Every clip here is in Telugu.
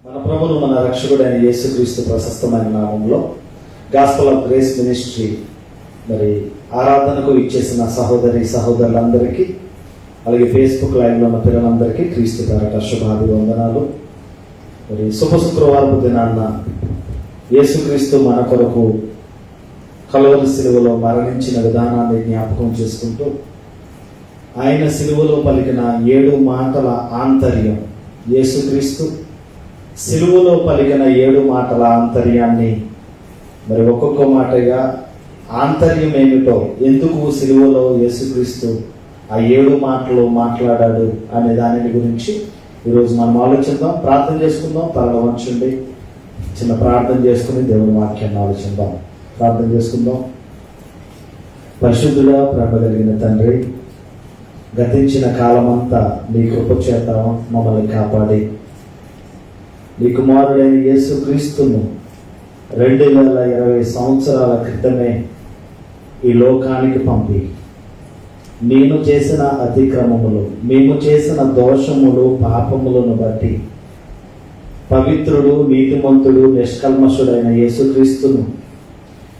మన ప్రభువును మన రక్షకుడైన యేసుక్రీస్తు ప్రశస్తమైన నామంలో గాస్పల్ ఆఫ్ గ్రేస్ మినిస్ట్రీ మరి ఆరాధనకు ఇచ్చేసిన సహోదరులందరికీ, అలాగే ఫేస్బుక్ లైవ్లో ఉన్న పిల్లలందరికీ క్రీస్తు పేరట శుభాభివందనాలు. మరి శుక్రవారపు దినాన్న యేసుక్రీస్తు మన కొరకు కల్వరి సిలువలో మరణించిన విధానాన్ని జ్ఞాపకం చేసుకుంటూ ఆయన సిలువలో పలికిన 7 మాటల ఆంతర్యం, యేసుక్రీస్తు సిలువలో పలికిన 7 మాటల ఆంతర్యాన్ని మరి ఒక్కొక్క మాటగా ఆంతర్యం ఏమిటో, ఎందుకు సిలువలో యేసుక్రీస్తు ఆ 7 మాటలు మాట్లాడాడు అనే దానిని గురించి ఈరోజు మనం ఆలోచిద్దాం. ప్రార్థన చేసుకుందాం. తల వంచండి, చిన్న ప్రార్థన చేసుకుని దేవుని వాక్యాన్ని ఆలోచిద్దాం. ప్రార్థన చేసుకుందాం. పరిశుద్ధుడా, ప్రేమ కలిగిన తండ్రి, గతించిన కాలమంతా నీ కృప చేత మమ్మల్ని కాపాడి నీ కుమారుడైన యేసుక్రీస్తును 2020 సంవత్సరాల క్రితమే ఈ లోకానికి పంపి నేను చేసిన అతిక్రమములు, మేము చేసిన దోషములు, పాపములను బట్టి పవిత్రుడు, నీతిమంతుడు, నిష్కల్మషుడైన యేసుక్రీస్తును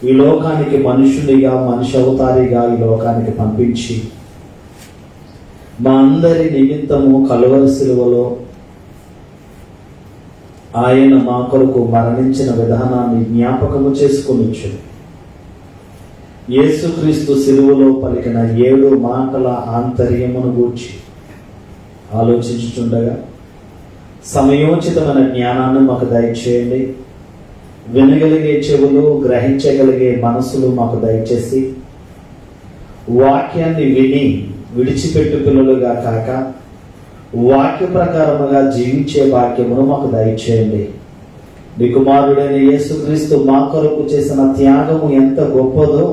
ఈ లోకానికి మనుషునిగా, మనిషి అవతారిగా ఈ లోకానికి పంపించి మా అందరి నిమిత్తము కల్వరి సిలువలో ఆయన మా కొరకు మరణించిన విధానాన్ని జ్ఞాపకము చేసుకొనొచ్చు. యేసుక్రీస్తు సిలువలో పలికిన 7 మాటల ఆంతర్యమును గూర్చి ఆలోచించుచుండగా సమయోచితమైన జ్ఞానాన్ని మాకు దయచేయండి. వినగలిగే చెవులు, గ్రహించగలిగే మనసులు మాకు దయచేసి వాక్యాన్ని విని విడిచిపెట్టు పిల్లలుగా కాక వాక్య ప్రకారముగా జీవించే వాక్యమును మాకు దయచేయండి. నీ కుమారుడైన యేసుక్రీస్తు మా కొరకు చేసిన త్యాగము ఎంత గొప్పదో,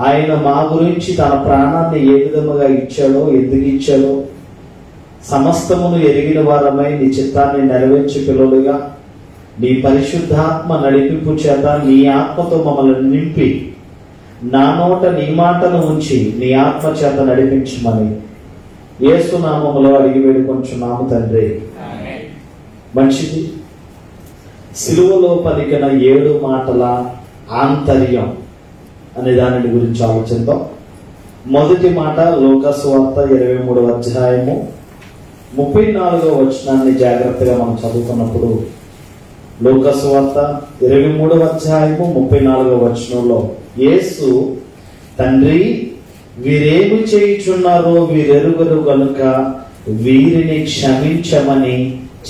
ఆయన మా గురించి తన ప్రాణాన్ని ఏ విధముగా ఇచ్చాడో, ఎందుకు ఇచ్చాడో సమస్తమును ఎరిగిన వారమై నీ చిత్తాన్ని నెరవేర్చి పిల్లలుగా నీ పరిశుద్ధాత్మ నడిపింపు చేత నీ ఆత్మతో మమ్మల్ని నింపి నా నోట నీ మాటను ఉంచి నీ ఆత్మ చేత నడిపించమని యేసు నామములో అడిగి వేడుకొంచున్నాము తండ్రి. మంచిది. సిలువలో పలికిన 7 మాటల ఆంతర్యం అనే దానిని గురించి ఆలోచిద్దాం. మొదటి మాట లూకా సువార్త 23వ అధ్యాయము 34వ వచనాన్ని జాగ్రత్తగా మనం చదువుతున్నప్పుడు, లూకా సువార్త 23వ అధ్యాయము 34వ వచనంలో యేసు, తండ్రి వీరేమి చేయుచున్నారో వీరెరుగరు కనుక వీరిని క్షమించమని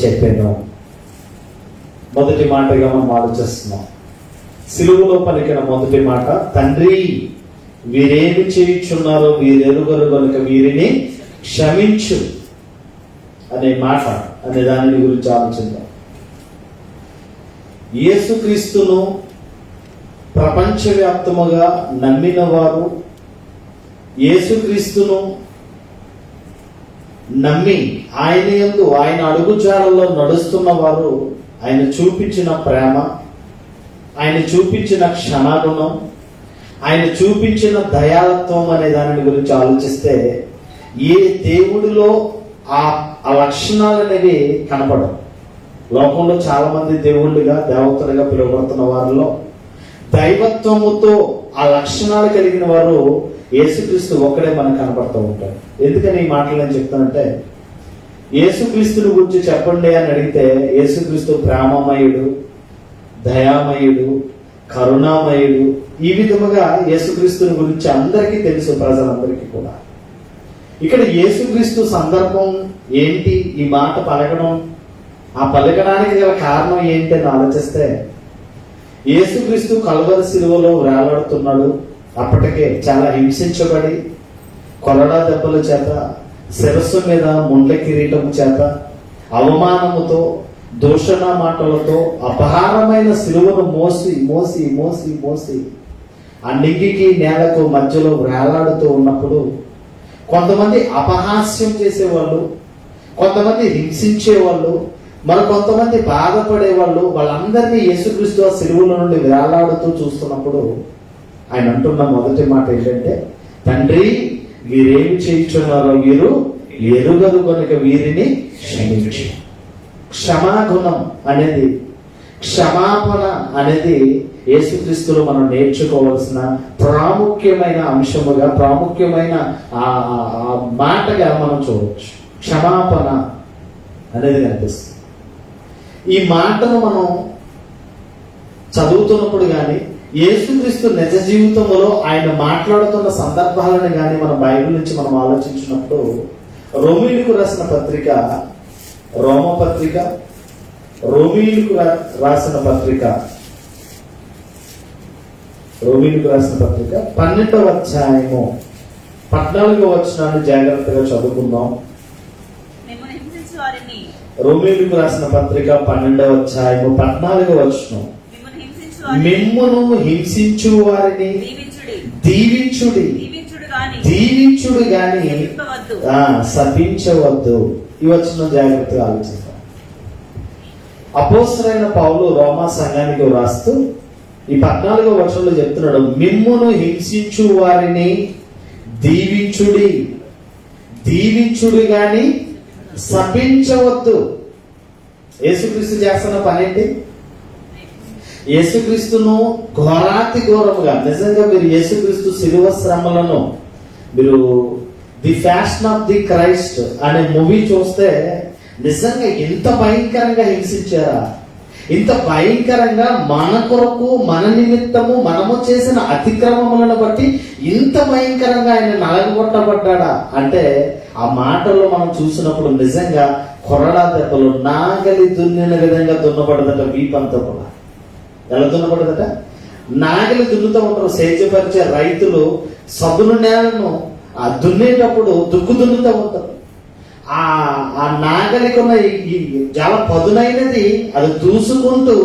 చెప్పాను. మొదటి మాటగా మనం ఆలోచిస్తున్నాం. సిలువలో పలికిన మొదటి మాట, తండ్రి వీరేమి చేయుచున్నారో వీరెరుగరు కనుక వీరిని క్షమించు అనే మాట, అనే దాని గురించి ఆలోచిద్దాం. యేసుక్రీస్తును ప్రపంచవ్యాప్తముగా నమ్మిన వారు, యేసుక్రీస్తును నమ్మి ఆయన యందు, ఆయన అడుగుజాడల్లో నడుస్తున్న వారు ఆయన చూపించిన ప్రేమ, ఆయన చూపించిన క్షమాగుణం, ఆయన చూపించిన దయాళత్వం అనే దాని గురించి ఆలోచిస్తే ఏ దేవుడిలో ఆ లక్షణాలు అనేవి కనపడవు. లోకంలో చాలా మంది దేవుళ్ళుగా, దేవతలుగా పిలువబడుతున్న వారిలో దైవత్వముతో ఆ లక్షణాలు కలిగిన వారు యేసుక్రీస్తు ఒక్కడే మనకు కనపడుతూ ఉంటారు. ఎందుకని ఈ మాటలు నేను చెప్తానంటే, యేసుక్రీస్తుని గురించి చెప్పండి అని అడిగితే యేసుక్రీస్తు ప్రేమమయుడు, దయామయుడు, కరుణామయుడు, ఈ విధముగా యేసుక్రీస్తుని గురించి అందరికీ తెలుసు, ప్రజలందరికీ కూడా. ఇక్కడ యేసుక్రీస్తు సందర్భం ఏంటి, ఈ మాట పలకడం, ఆ పలకడానికి గల కారణం ఏంటి అని ఆలోచిస్తే, యేసుక్రీస్తు కల్వరి సిలువలో వేలాడుతున్నాడు. అప్పటికే చాలా హింసించబడి కొరడా దెబ్బల చేత, శిరస్సు మీద ముండ్ల కిరీటం చేత, అవమానముతో, దూషణ మాటలతో అపహారమైన సిలువను మోసి మోసి మోసి మోసి ఆ నింగికి నేలకు మధ్యలో వేలాడుతూ ఉన్నప్పుడు కొంతమంది అపహాస్యం చేసేవాళ్ళు, కొంతమంది హింసించేవాళ్ళు, మరి కొంతమంది బాధపడేవాళ్ళు, వాళ్ళందరినీ యేసుక్రీస్తు ఆ సిలువల నుండి వేలాడుతూ చూస్తున్నప్పుడు ఆయన అంటున్న మొదటి మాట ఏంటంటే, తండ్రి వీరేమి చేయించున్నారో వీరు ఎరుగరు కనుక వీరిని క్షమించు. క్షమాగుణం అనేది, క్షమాపణ అనేది యేసుక్రీస్తులో మనం నేర్చుకోవాల్సిన ప్రాముఖ్యమైన అంశముగా, ప్రాముఖ్యమైన ఆ మాటగా మనం చూడవచ్చు. క్షమాపణ అనేది కనిపిస్తుంది. ఈ మాటను మనం చదువుతున్నప్పుడు కానీ, యేసుక్రీస్తు నిజ జీవితంలో ఆయన మాట్లాడుతున్న సందర్భాలను కానీ మనం బైబిల్ నుంచి మనం ఆలోచించినప్పుడు, రోమీయులకు రాసిన పత్రిక, రోమపత్రిక, రోమీయులకు రాసిన పత్రిక 12వ అధ్యాయము 14వ వచనాన్ని జాగ్రత్తగా చదువుకుందాం. రోమీయులకు రాసిన పత్రిక 12వ అధ్యాయము 14వ వచనం, మిమ్మును హింసించు వారిని దీవించుడి, దీవించుడు గాని శపించవద్దు. ఈ వచనం జాగ్రత్తగా ఆలోచిద్దాం. అపోస్తలుడైన పౌలు రోమా సంఘానికి రాస్తూ ఈ 14వ వచనంలో చెప్తున్నాడు, మిమ్మును హింసించు వారిని దీవించుడి, దీవించుడు గాని శపించవద్దు. యేసుక్రీస్తు చేస్తున్న పని ఏంటి? యేసుక్రీస్తును ఘోరాతి ఘోరముగా, నిజంగా మీరు యేసుక్రీస్తు శిలువ శ్రమలను, మీరు the fashion of the Christ అనే మూవీ చూస్తే నిజంగా ఎంత భయంకరంగా హింసించారా, ఇంత భయంకరంగా మన కొరకు, మన నిమిత్తము మనము చేసిన అతిక్రమములను బట్టి ఇంత భయంకరంగా ఆయన నలగొట్టబడ్డా అంటే, ఆ మాటల్లో మనం చూసినప్పుడు నిజంగా కొరడా దెబ్బలు నాగలి దున్నిన విధంగా దున్నబడదట. వీపంతా కూడా ఎలా దున్నబడదట? నాగలి దున్నుతూ ఉంటారు సేద్యపరిచే రైతులు, సబ్బును నేలను దున్నేటప్పుడు దుక్కు దున్నుతూ ఉంటారు. ఆ నాగలికున్న చాలా పదునైనది అది దూసుకుంటూ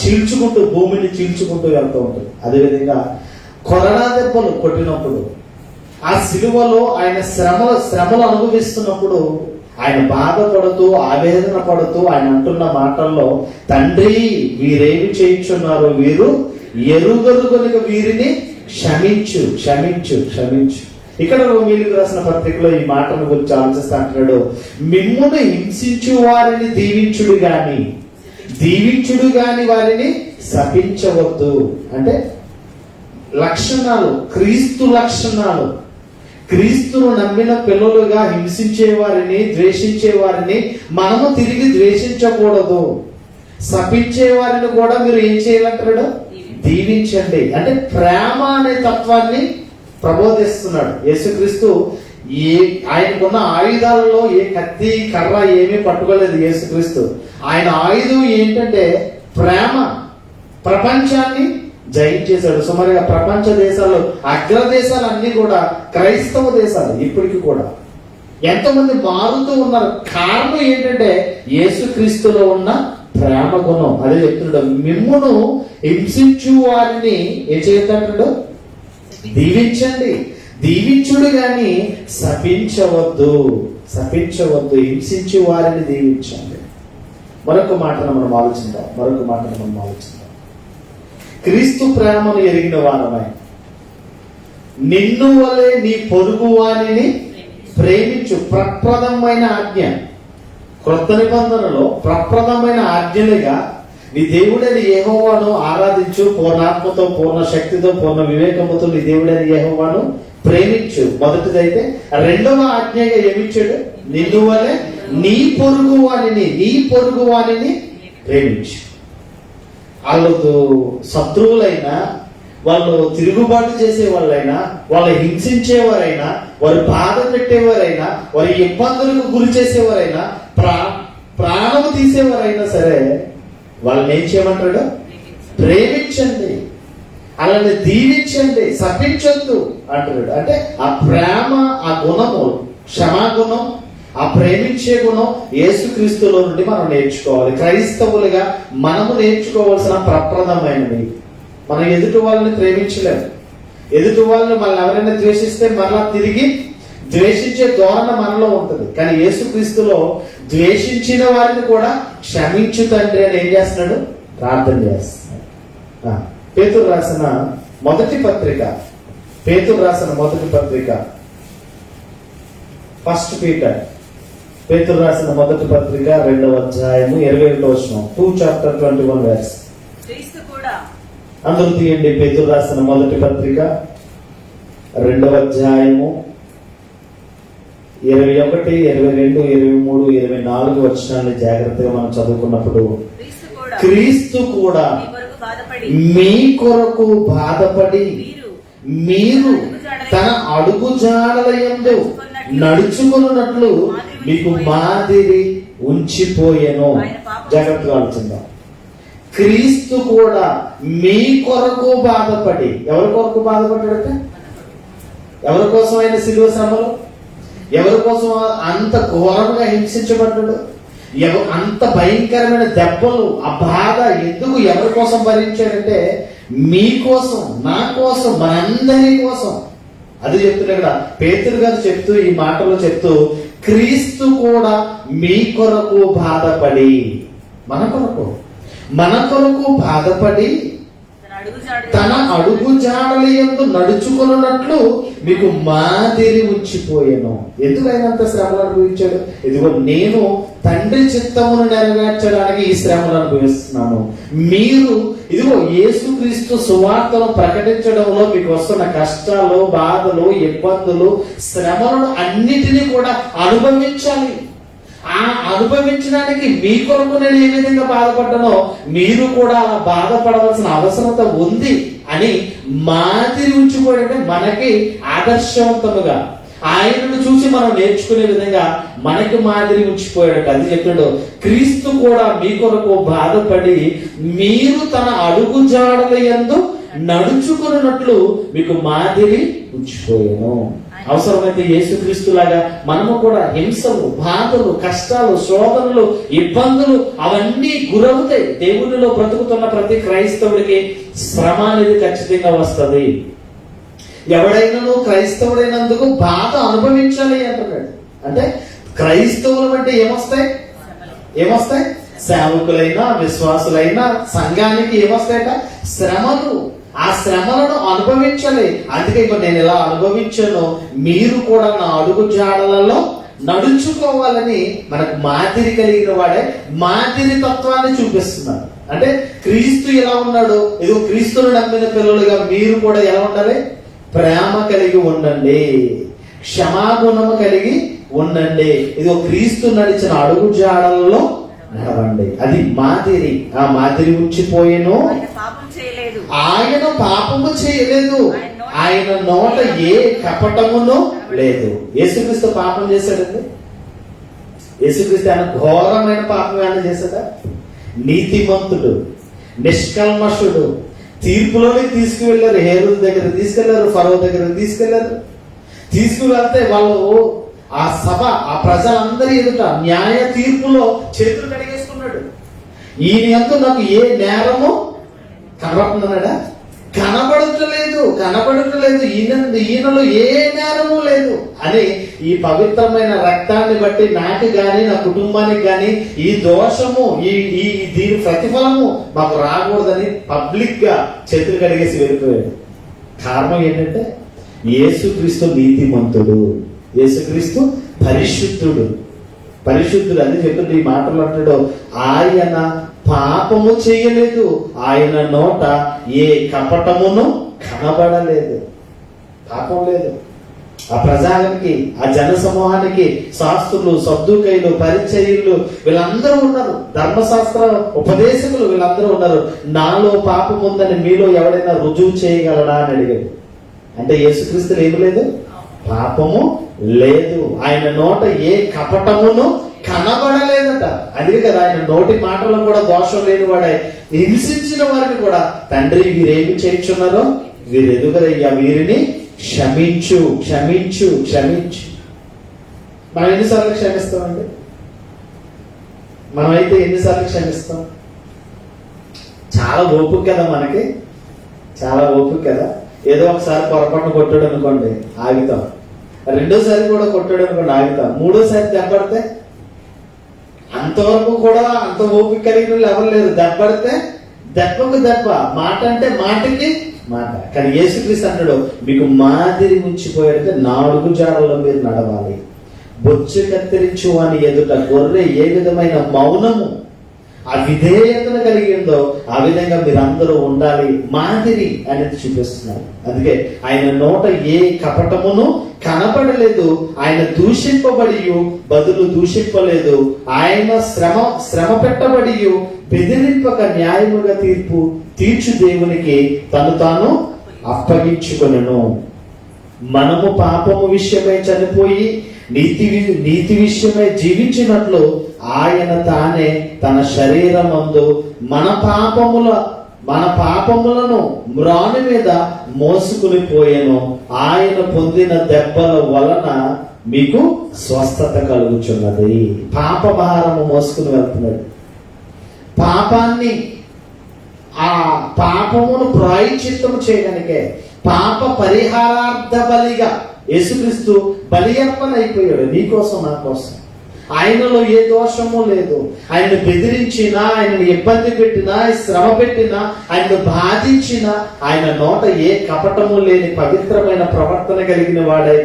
చీల్చుకుంటూ, భూమిని చీల్చుకుంటూ వెళ్తూ ఉంటుంది. అదేవిధంగా కొరడా దెబ్బలు కొట్టినప్పుడు, ఆ సిలువలో ఆయన శ్రమలు అనుభవిస్తున్నప్పుడు ఆయన బాధపడుతూ, ఆవేదన పడుతూ ఆయన అంటున్న మాటల్లో, తండ్రి వీరేమి చేయించున్నారు, వీరు ఎరుగరు కనుక వీరిని క్షమించు, క్షమించు, క్షమించు. ఇక్కడ రోమీయులకు రాసిన పత్రికలో ఈ మాటను గురించి ఆలోచిస్తా అంటున్నాడు, మిమ్మును హింసించు వారిని దీవించుడు గాని, దీవించుడు గాని వారిని శపించవద్దు. అంటే లక్షణాలు, క్రీస్తు లక్షణాలు. క్రీస్తును నమ్మిన పిల్లలుగా హింసించే వారిని, ద్వేషించే వారిని మనము తిరిగి ద్వేషించకూడదు. శపించే వారిని కూడా మీరు ఏం చేయాలంటాడు? దీవించండి. అంటే ప్రేమ అనే తత్వాన్ని ప్రబోధిస్తున్నాడు యేసుక్రీస్తు. ఆయనకున్న ఆయుధాలలో ఏ కత్తి, కర్ర ఏమీ పట్టుకోలేదు యేసుక్రీస్తు. ఆయన ఆయుధం ఏంటంటే ప్రేమ. ప్రపంచాన్ని జయించేశాడు. సుమారుగా ప్రపంచ దేశాలు, అగ్రదేశాలు అన్ని కూడా క్రైస్తవ దేశాలు. ఇప్పటికీ కూడా ఎంతోమంది మారుతూ ఉన్నారు. కారణం ఏంటంటే యేసుక్రీస్తులో ఉన్న ప్రేమ గుణం. అదే చెప్తున్నాడు, మిమ్మును హింసించు వారిని ఏం చేద్దాడు? దీవించండి, దీవించుడు గాని శపించవద్దు, శపించవద్దు. హింసించు వారిని దీవించండి. మరొక మాటను మనం ఆలోచిద్దాం. క్రీస్తు ప్రేమను ఎరిగిన వారమై నిన్ను వలె నీ పొరుగు వారిని ప్రేమించు. ప్రప్రదమైన ఆజ్ఞ. క్రొత్త నిబంధనలో ప్రప్రదమైన ఆజ్ఞలుగా నీ దేవుడైన యెహోవాను ఆరాధించు, పూర్ణాత్మతో, పూర్ణ శక్తితో, పూర్ణ వివేకముతో నీ దేవుడైన యెహోవాను ప్రేమించు. మొదటిదైతే. రెండవ ఆజ్ఞగా ఏమిచ్చాడు? నిన్ను వలె నీ పొరుగు వారిని ప్రేమించు. వాళ్ళు శత్రువులైనా, వాళ్ళు తిరుగుబాటు చేసే వాళ్ళైనా, వాళ్ళు హింసించేవారైనా, వారు బాధ పెట్టేవారైనా, వారి ఇబ్బందులకు గురి చేసేవారైనా, ప్రాణము తీసేవారైనా సరే వాళ్ళని ఏం చేయమంటాడు? ప్రేమించండి, అలానే దీవించండి, శపించొద్దు అంటున్నాడు. అంటే ఆ ప్రేమ, ఆ గుణము, క్షమాగుణం, ఆ ప్రేమించే గుణం యేసుక్రీస్తులో నుండి మనం నేర్చుకోవాలి. క్రైస్తవులుగా మనము నేర్చుకోవాల్సిన ప్రప్రదమైనవి. మనం ఎదుటి వాళ్ళని ప్రేమించలేము. ఎదుటి వాళ్ళని మనల్ని ఎవరైనా ద్వేషిస్తే మరలా తిరిగి ద్వేషించే ధోరణ మనలో ఉంటుంది. కానీ యేసుక్రీస్తులో ద్వేషించిన వారిని కూడా క్షమించు తండ్రి అని ఏం చేస్తున్నాడు? ప్రార్థన చేస్తున్నాడు. పేతురు రాసిన మొదటి పత్రిక, 1 Peter పేతురు రాసిన మొదటి పత్రిక 2వ అధ్యాయము 21వ వచనం. 2 chapter 21 verse. క్రీస్తు కూడా అందరూ తీయండి. పేతురు రాసిన మొదటి పత్రిక 2వ అధ్యాయము 21, 22, 23, 24 వచనాన్ని జాగ్రత్తగా మనం చదువుకున్నప్పుడు, క్రీస్తు కూడా మీ కొరకు బాధపడి మీరు తన అడుగు జాడల యందు నడుచుకున్నట్లు మీకు మాదిరి ఉంచిపోయెను. జాగ్రత్తగా ఆలోచిద్దాం. క్రీస్తు కూడా మీ కొరకు బాధపడి, ఎవరి కొరకు బాధపడ్డాడట? ఎవరి కోసం ఆయన శిలువ శ్రమలు, ఎవరి కోసం అంత ఘోరంగా హింసించబడ్డాడు, అంత భయంకరమైన దెబ్బలు, ఆ బాధ ఎందుకు ఎవరి కోసం భరించాడంటే మీకోసం, నా కోసం, మనందరి కోసం. అది చెప్తున్నాడు కదా పేతురు గారు చెప్తూ, ఈ మాటలో చెప్తూ, క్రీస్తు కూడా మీ కొరకు బాధపడి, మన కొరకు బాధపడి తన అడుగు జాడల యందు నడుచుకున్నట్లు మీకు మాదిరి ఉంచిపోయాను. ఎందుకు ఆయన అంత శ్రమలు అనుభవించాడు? ఇదిగో నేను తండ్రి చిత్తమును నెరవేర్చడానికి ఈ శ్రమలు అనుభవిస్తున్నాను. మీరు ఇదిగో యేసుక్రీస్తు సువార్తను ప్రకటించడంలో మీకు వస్తున్న కష్టాలు, బాధలు, ఇబ్బందులు, శ్రమలను అన్నిటినీ కూడా అనుభవించాలి. ఆ అనుభవించడానికి మీ కొరకు నేను ఏ విధంగా బాధపడ్డానో మీరు కూడా అలా బాధపడవలసిన అవసరత ఉంది అని మాదిరి ఉంచిపోయాడంటే మనకి ఆదర్శవంతముగా ఆయనను చూసి మనం నేర్చుకునే విధంగా మనకి మాదిరి ఉంచిపోయాడట. అది చెప్పాడు, క్రీస్తు కూడా మీ కొరకు బాధపడి మీరు తన అడుగు జాడల యందు నడుచుకున్నట్లు మీకు మాదిరి ఉంచిపోయాను. అవసరమైతే యేసుక్రీస్తు లాగా మనము కూడా హింసలు, బాధలు, కష్టాలు, శోధనలు, ఇబ్బందులు అవన్నీ గురవుతాయి. దేవునిలో బ్రతుకుతున్న ప్రతి క్రైస్తవుడికి శ్రమ అనేది ఖచ్చితంగా వస్తుంది. ఎవడైనా క్రైస్తవుడైనందుకు బాధ అనుభవించాలి అంటున్నాడు. అంటే క్రైస్తవులు అంటే ఏమొస్తాయి? సేవకులైనా, విశ్వాసులైనా, సంఘానికి ఏమొస్తాయట? శ్రమలు. ఆ శ్రమలను అనుభవించాలి. అందుకే ఇప్పుడు నేను ఎలా అనుభవించానో మీరు కూడా నా అడుగు జాడలలో నడుచుకోవాలని మనకు మాదిరి కలిగిన వాడే మాదిరి తత్వాన్ని చూపిస్తున్నాడు. అంటే క్రీస్తు ఎలా ఉన్నాడు, ఇదిగో క్రీస్తును నమ్మిన పిల్లలుగా మీరు కూడా ఎలా ఉండాలి? ప్రేమ కలిగి ఉండండి, క్షమాగుణము కలిగి ఉండండి. ఇదిగో క్రీస్తు నడిచిన అడుగు జాడలలో నడవండి. అది మాదిరి. ఆ మాదిరి ఉంచిపోయేను. ఆయన పాపము చేయలేదు, ఆయన నోట ఏ కపటమును లేదు. యేసుక్రీస్తు పాపం చేశాడండి? యేసుక్రీస్తు ఆయన ఘోరమైన పాపం ఏమైనా చేశాడా? నీతిమంతుడు, నిష్కల్మషుడు. తీర్పులోనికి తీసుకువెళ్ళారు, హేరోదు దగ్గర తీసుకెళ్లారు, ఫరో దగ్గర తీసుకువెళ్తే వాళ్ళు ఆ సభ, ఆ ప్రజలందరి ఎదుట న్యాయ తీర్పులో చేతులు కడిగేసుకున్నాడు. ఈయన యందు నాకు ఏ నేరము కనబడుతున్నాడా? కనబడట్లేదు. ఈయనలో ఏ నేరము లేదు అని ఈ పవిత్రమైన రక్తాన్ని బట్టి నాకు గాని, నా కుటుంబానికి గాని ఈ దోషము, ఈ దీని ప్రతిఫలము మాకు రాకూడదని పబ్లిక్ గా చేతులు కడిగేసి వెళ్ళిపోయాడు. కారణం ఏంటంటే యేసుక్రీస్తు నీతిమంతుడు, యేసుక్రీస్తు పరిశుద్ధుడు. అని చెప్తుంది. ఈ మాటలు అంటాడు, ఆయన పాపము చేయలేదు, ఆయన నోట ఏ కపటమును కనబడలేదు. పాపం లేదు. ఆ ప్రజానికి, ఆ జన సమూహానికి శాస్త్రులు, సద్దుకైలు, పరిచర్యులు వీళ్ళందరూ ఉన్నారు. ధర్మశాస్త్ర ఉపదేశకులు వీళ్ళందరూ ఉన్నారు. నాలో పాపం ఉందని మీలో ఎవడైనా రుజువు చేయగలడా అని అడిగాడు. అంటే యేసుక్రీస్తులో ఏమి లేదు? పాపము లేదు. ఆయన నోట ఏ కపటమును కనబడలేదట. అందుకే కదా ఆయన నోటి మాటలో కూడా దోషం లేని వాడే హింసించిన వారిని కూడా, తండ్రి వీరేమి చేయించున్నారో వీరెదుగరయ్యా, వీరిని క్షమించు. మనం ఎన్నిసార్లు క్షమిస్తామండి? మనమైతే ఎన్నిసార్లు క్షమిస్తాం? చాలా ఓపిక కదా మనకి, చాలా ఓపిక కదా. ఏదో ఒకసారి పొరపాటును కొట్టాడు అనుకోండి ఆగుతాం, రెండోసారి కూడా కొట్టాడు అనుకోండి ఆగుతాం, మూడోసారి దెబ్బడితే అంతవరకు కూడా అంత ఓపిక కలిగిన వాళ్ళు ఎవరు లేరు. దెబ్బడితే దెబ్బకు దెబ్బ, మాట అంటే మాటకి మాట. కానీ యేసుక్రీస్తు అంటాడు, మీకు మాదిరి ఉంచిపోయాడంటే 4 జాడల్లో మీరు నడవాలి. బొచ్చు కత్తిరించు అని ఎదుట గొర్రె ఏ విధమైన మౌనము ఆ విధేయతను కలిగి ఉందో ఆ విధంగా మీరందరూ ఉండాలి మాదిరి అనేది చూపిస్తున్నారు. అందుకే ఆయన నోట ఏ కపటమును కనపడలేదు, ఆయన దూషింపబడి బదులు దూషింపలేదు, ఆయన శ్రమ పెట్టబడి బెదిరింపక న్యాయముగా తీర్చు దేవునికి తను తాను అప్పగించుకొనెను. మనము పాపము విషయమై చనిపోయి నీతి విషయమై జీవించినట్లు ఆయన తానే తన శరీరమందు మన పాపములను మ్రాను మీద మోసుకుని పోయెను. ఆయన పొందిన దెబ్బల వలన మీకు స్వస్థత కలుగుచున్నది. పాప భారము మోసుకుని వెళ్తున్నాడు. పాపాన్ని ఆ పాపమును ప్రాయశ్చిత్తము చేయడానికే పాప పరిహారార్థ బలిగా యేసుక్రీస్తు బలి అర్పణ అయిపోయాడు. నీకోసం నా కోసం. ఆయనలో ఏ దోషము లేదు. ఆయనను బెదిరించినా, ఆయనను ఇబ్బంది పెట్టినా, శ్రమ పెట్టినా, ఆయనను బాధించినా ఆయన నోట ఏ కపటము లేని పవిత్రమైన ప్రవర్తన కలిగిన వాడై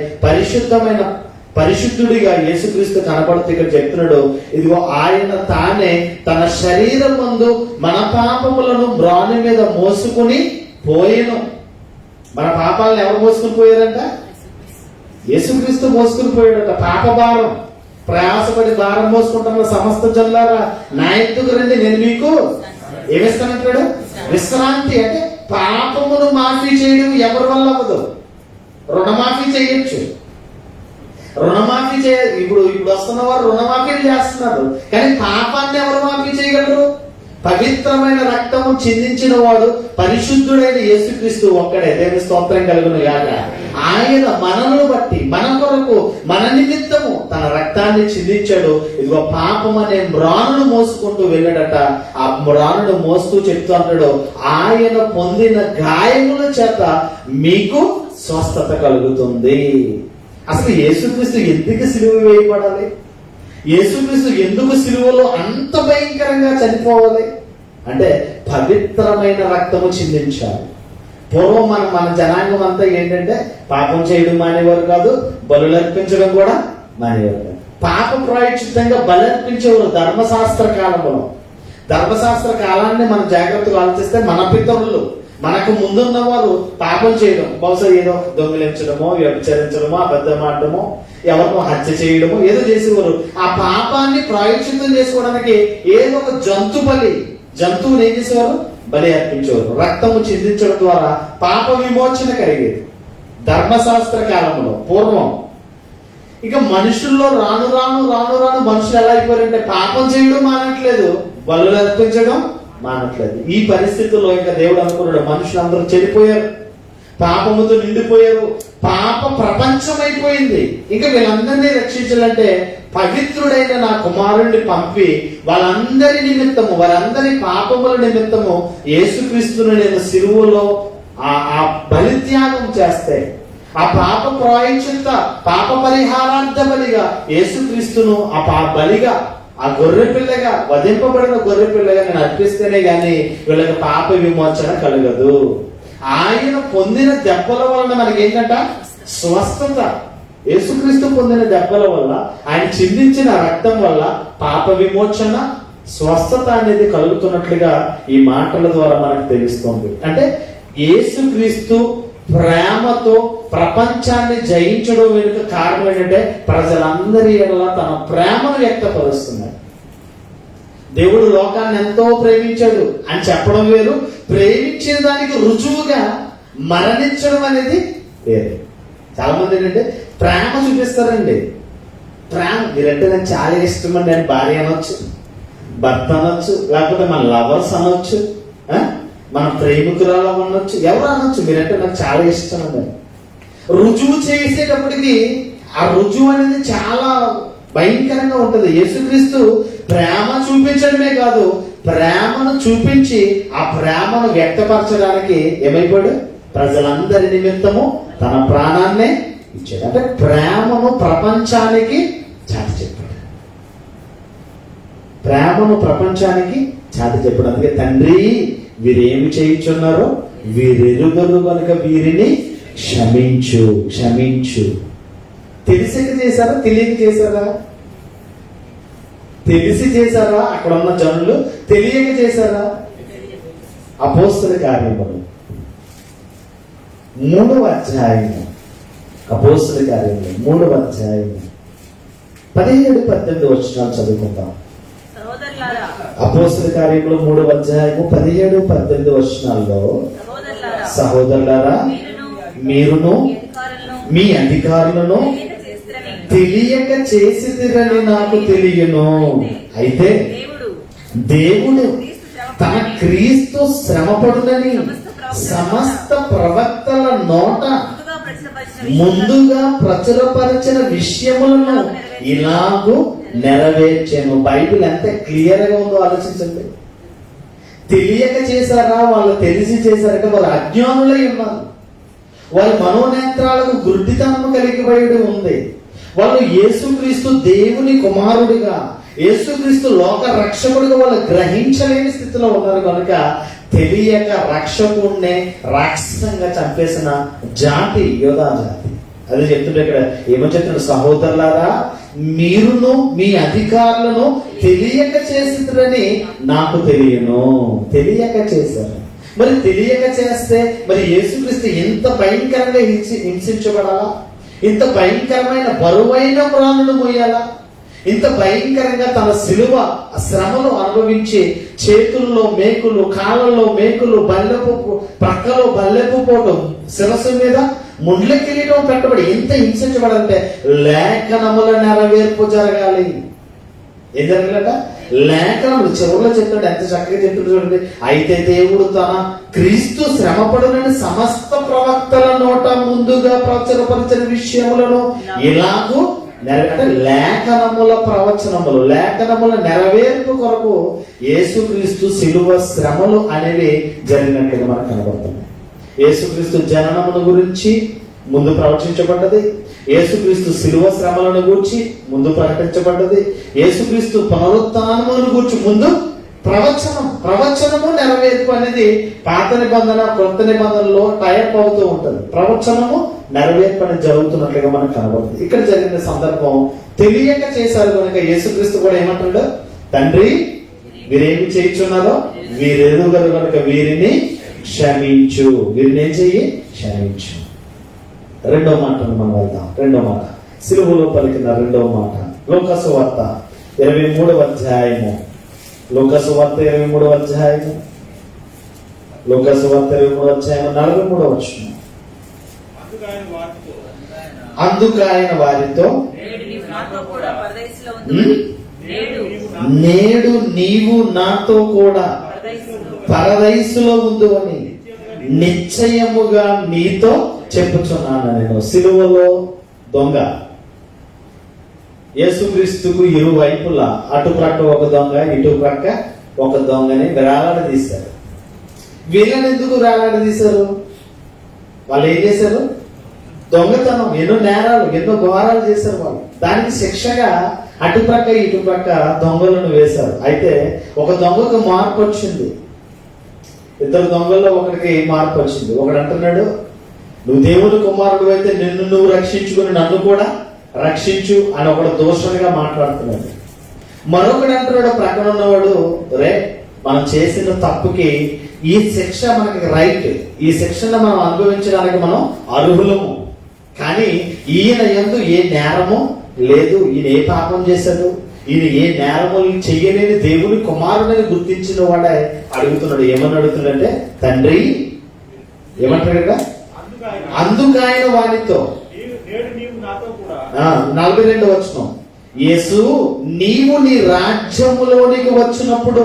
పరిశుద్ధుడిగా యేసుక్రీస్తు కనపడుతూ ఇక్కడ చెప్తున్నాడు, ఇదిగో ఆయన తానే తన శరీరం ముందు మన పాపములను మ్రాను మీద మోసుకుని పోయెను. మన పాపాలను ఎవరు మోసుకుని పోయారంట? యేసుక్రీస్తు మోసుకుని పోయాడట. పాప భారం ప్రయాసపడి భారం మోసుకుంటున్న సమస్త జనులారా నా ఎద్దుకు రండి, నేను మీకు ఏమిస్తానంటాడు? విశ్రాంతి. అంటే పాపమును మాఫీ చేయడం ఎవరి వల్ల అవ్వదు. రుణమాఫీ చేయొచ్చు, రుణమాఫీ ఇప్పుడు వస్తున్న వారు రుణమాఫీ చేస్తున్నారు, కానీ పాపాన్ని ఎవరు మాఫీ చేయగలరు? పవిత్రమైన రక్తము చిందించిన వాడు పరిశుద్ధుడైన యేసుక్రీస్తు ఒక్కడే. దేవుని స్తోత్రం కలుగును గాక. ఆయన మనలను బట్టి, మన కొరకు, మన నిమిత్తము తన రక్తాన్ని చిందించాడు. ఇదిగో పాపం అనే మ్రానును మోసుకుంటూ వెళ్ళాడట. ఆ మ్రానును మోస్తూ చెప్తూ అంటాడు, ఆయన పొందిన గాయముల చేత మీకు స్వస్థత కలుగుతుంది. అసలు యేసుక్రీస్తు ఎందుకు సిలువ వేయబడాలి? యేసుక్రీస్తు ఎందుకు సిలువలో అంత భయంకరంగా చనిపోవాలి అంటే పవిత్రమైన రక్తము చిందించాలి. పూర్వం మన జనాంగం అంతా ఏంటంటే పాపం చేయడం మానేవారు కాదు, బలులు అర్పించడం కూడా మానేవారు కాదు. పాప ప్రాయశ్చిత్తంగా బలి అర్పించేవారు ధర్మశాస్త్ర కాలంలో. ధర్మశాస్త్ర కాలాన్ని మనం జాగ్రత్తగా ఆలోచిస్తే మన పితరులు, మనకు ముందున్న వారు పాపం చేయడం, బహుశా ఏదో దొంగిలించడమో, వ్యభిచరించడమో, అబద్ధం ఆడటమో, ఎవరినో హత్య చేయడమో ఏదో చేసేవారు. ఆ పాపాన్ని ప్రాయశ్చిత్తం చేసుకోవడానికి ఏదో ఒక జంతువుని ఏం చేసేవారు? బలి అర్పించేవారు. రక్తము చిందించడం ద్వారా పాప విమోచన కలిగేది ధర్మశాస్త్ర కాలంలో పూర్వం. ఇక మనుషుల్లో రాను రాను మనుషులు ఎలా అయిపోయారంటే పాపం చేయడం మానట్లేదు, బలులు అర్పించడం మానట్లేదు. ఈ పరిస్థితుల్లో ఇంకా దేవుడు అనుకున్నాడు, మనుషులందరూ చెడిపోయారు, పాపముతో నిండిపోయారు, పాప ప్రపంచం అయిపోయింది. ఇంకా వీళ్ళందరినీ రక్షించాలంటే పవిత్రుడైన నా కుమారుణ్ణి పంపి వాళ్ళందరి నిమిత్తము, వారందరి పాపముల నిమిత్తము యేసుక్రీస్తును నేను సిలువలో ఆ బలిత్యాగం చేస్తే, ఆ పాప ప్రాయశ్చిత్త పాప పరిహారార్థ బలిగా యేసుక్రీస్తును ఆ బలిగా, ఆ గొర్రె పిల్లగా, వధింపబడిన గొర్రె పిల్లగా నేను అర్పిస్తేనే గాని వీళ్ళకి పాప విమోచన కలగదు. ఆయన పొందిన దెబ్బల వలన మనకి ఏంటంట? స్వస్థత. యేసుక్రీస్తు పొందిన దెబ్బల వల్ల, ఆయన చిందించిన రక్తం వల్ల పాప విమోచన, స్వస్థత అనేది కలుగుతున్నట్లుగా ఈ మాటల ద్వారా మనకు తెలుస్తుంది. అంటే యేసుక్రీస్తు ప్రేమతో ప్రపంచాన్ని జయించడం వెనుక కారణం ఏంటంటే ప్రజలందరి ఎడల తన ప్రేమను వ్యక్తపరుస్తున్నాడు. దేవుడు లోకాన్ని ఎంతో ప్రేమించాడు అని చెప్పడం వేరు, ప్రేమించిన దానికి రుజువుగా మరణించడం అనేది వేరు. చాలా మంది ఏంటంటే ప్రేమ చూపిస్తారండి. ప్రేమ మీరంటే నాకు చాలా ఇష్టం అండి అని భార్య అనొచ్చు, భర్త అనొచ్చు, లేకపోతే మన లవర్స్ అనొచ్చు, మన ప్రేమికురాలు అనొచ్చు, ఎవరు అనొచ్చు, మీరంటే నాకు చాలా ఇష్టం అండి. రుజువు చేసేటప్పటికి ఆ రుజువు అనేది చాలా భయంకరంగా ఉంటుంది. యేసుక్రీస్తు ప్రేమ చూపించడమే కాదు, ప్రేమను చూపించి ఆ ప్రేమను వ్యక్తపరచడానికి ఏమైపోయాడు? ప్రజలందరి నిమిత్తము తన ప్రాణాన్నే ఇచ్చాడు. అంటే ప్రేమను ప్రపంచానికి చాటి చెప్పాడు. ప్రేమను ప్రపంచానికి చాటి చెప్పాడు. అందుకే తండ్రి వీరేమి చేయించున్నారో వీరెరుగరు కనుక వీరిని క్షమించు. తెలిసిక చేశారా, తెలియక చేశారా? తెలిసి చేశారా అక్కడ ఉన్న జనులు, తెలియక చేశారా? అపోస్తల కార్యములు 3వ అధ్యాయము, అపోస్తల కార్యములు 3వ అధ్యాయము 17-18 వచనాలు చదువుకుందాం. అపోస్తల కార్యములు 3వ అధ్యాయము 17-18 వచనాల్లో, సహోదరులారా మీరును మీ అధికారులను తెలియక చేసిదిరని నాకు తెలియను. అయితే దేవుడు తన క్రీస్తు శ్రమపడునని సమస్త ప్రవక్తల నోట ముందుగా ప్రచురపరిచిన విషయములను ఇలాగూ నెరవేర్చాను. బైబిల్ ఎంత క్లియర్ గా ఉందో ఆలోచించండి. తెలియక చేశారా, వాళ్ళు తెలిసి చేశారంటే వాళ్ళు అజ్ఞానులై ఉన్నారు. వాళ్ళ మనోనేత్రాలకు గుడ్డితనము కలిగిపోయి ఉంది. వాళ్ళు యేసుక్రీస్తు దేవుని కుమారుడిగా, యేసుక్రీస్తు లోక రక్షకుడిగా వాళ్ళు గ్రహించలేని స్థితిలో ఉన్నారు కనుక తెలియక రక్షకుడినే రాక్షసంగా చంపేసిన జాతి యోధా జాతి. అదే చెప్తుంటే ఇక్కడ ఏమో చెప్తున్నాడు, సహోదరులారా మీరును మీ అధికారులను తెలియక చేసిరని నాకు తెలియను. తెలియక చేశారు. మరి తెలియక చేస్తే మరి యేసుక్రీస్తు ఎంత భయంకరంగా హింసించబడాలా? ఇంత భయంకరమైన బరువైన ప్రాణులు మోయాలా? ఇంత భయంకరంగా తన శిలువ శ్రమను అనుభవించి చేతుల్లో మేకులు, కాళ్ళల్లో మేకులు, బల్లెపు ప్రక్కలో బల్లెపు పోవటం, శిరస్సు మీద ముండ్ల కిరీటం పెట్టబడి ఎంత హింసించబడాలంటే లేఖనముల నెరవేర్పు జరగాలి. ఏం జరగాలట? లేఖనములు. చివరిలో చెప్తాడు, ఎంత చక్కగా చెప్తాడు చూడండి. అయితే దేవుడు తన క్రీస్తు శ్రమపడునని సమస్త ప్రవక్తల నోట ముందుగా ప్రచురపరిచిన విషయములను ఇలాగూ అంటే లేఖనముల ప్రవచనములు, లేఖనముల నెరవేర్పు కొరకు యేసుక్రీస్తు శిలువ శ్రమలు అనేవి జరిగినట్టుగా మనకు కనబడుతుంది. యేసుక్రీస్తు జననమును గురించి ముందు ప్రవచించబడ్డది. యేసుక్రీస్తు శిలువ శ్రమలను గూర్చి ముందు ప్రకటించబడ్డది. యేసుక్రీస్తు పునరుత్థానమును గూర్చి ముందు ప్రవచనము నెరవేర్పు అనేది పాత నిబంధన కొత్త నిబంధనలో టైప్ అవుతూ ఉంటుంది. ప్రవచనము నెరవేర్పు అనేది జరుగుతున్నట్లుగా మనకు కనబడుతుంది. ఇక్కడ జరిగిన సందర్భం తెలియక చేశారు కనుక యేసుక్రీస్తు కూడా ఏమంటాడు, తండ్రి వీరేమి చేయించున్నారో వీరెరుగరు కనుక వీరిని క్షమించు. వీరిని ఏం చెయ్యి? క్షమించు. రెండో మాటను మనం వెళ్దాం. రెండో మాట సిలువలో పలికిన రెండవ మాట లూకాసు వార్త 23వ అధ్యాయము. లూకాసు వార్త 23వ అధ్యాయము. లూకాసు వార్త 23వ అధ్యాయము 43వ వచనం. అందుకాయన వారితో నేడు నీవు నాతో కూడా పరదైసులో ఉండు అని నిశ్చయముగా నీతో చెప్పుచున్నాను నేను. సిలువలో దొంగ, యేసుక్రీస్తుకు ఇరువైపులా అటు ప్రక్క ఒక దొంగ, ఇటు ప్రక్క ఒక దొంగని వేలాడదీశారు. వీళ్ళని ఎందుకు వేలాడదీశారు? వాళ్ళు ఏం చేశారు? దొంగతనం, ఎన్నో నేరాలు, ఎన్నో ఘోరాలు చేశారు వాళ్ళు. దానికి శిక్షగా అటు ప్రక్క ఇటు ప్రక్క దొంగలను వేశారు. అయితే ఒక దొంగకు మార్పు వచ్చింది. ఇద్దరు దొంగల్లో ఒకరికి మార్పు వచ్చింది. ఒకడు అంటున్నాడు, నువ్వు దేవుని కుమారుడు అయితే నిన్ను నువ్వు రక్షించుకుని నన్ను కూడా రక్షించు అని ఒకడు దోషంగా మాట్లాడుతున్నాడు. మరొకడు అంటున్నాడు, ప్రక్కన ఉన్నవాడు, రే మనం చేసిన తప్పుకి ఈ శిక్ష మనకి రైట్, ఈ శిక్షను మనం అనుభవించడానికి మనం అర్హులము. కానీ ఈయన యందు ఏ నేరము లేదు, ఈయన ఏ పాపం చేశాడు, ఈయన ఏ నేరములు చెయ్యలేని దేవుని కుమారుడని గుర్తించిన వాడే అడుగుతున్నాడు. ఏమని అడుగుతున్నాడంటే, తండ్రి ఏమంటాడు? అందుకాయన వారితో 42వ వచనం, యేసు నీవు నీ రాజ్యములోనికి వచ్చినప్పుడు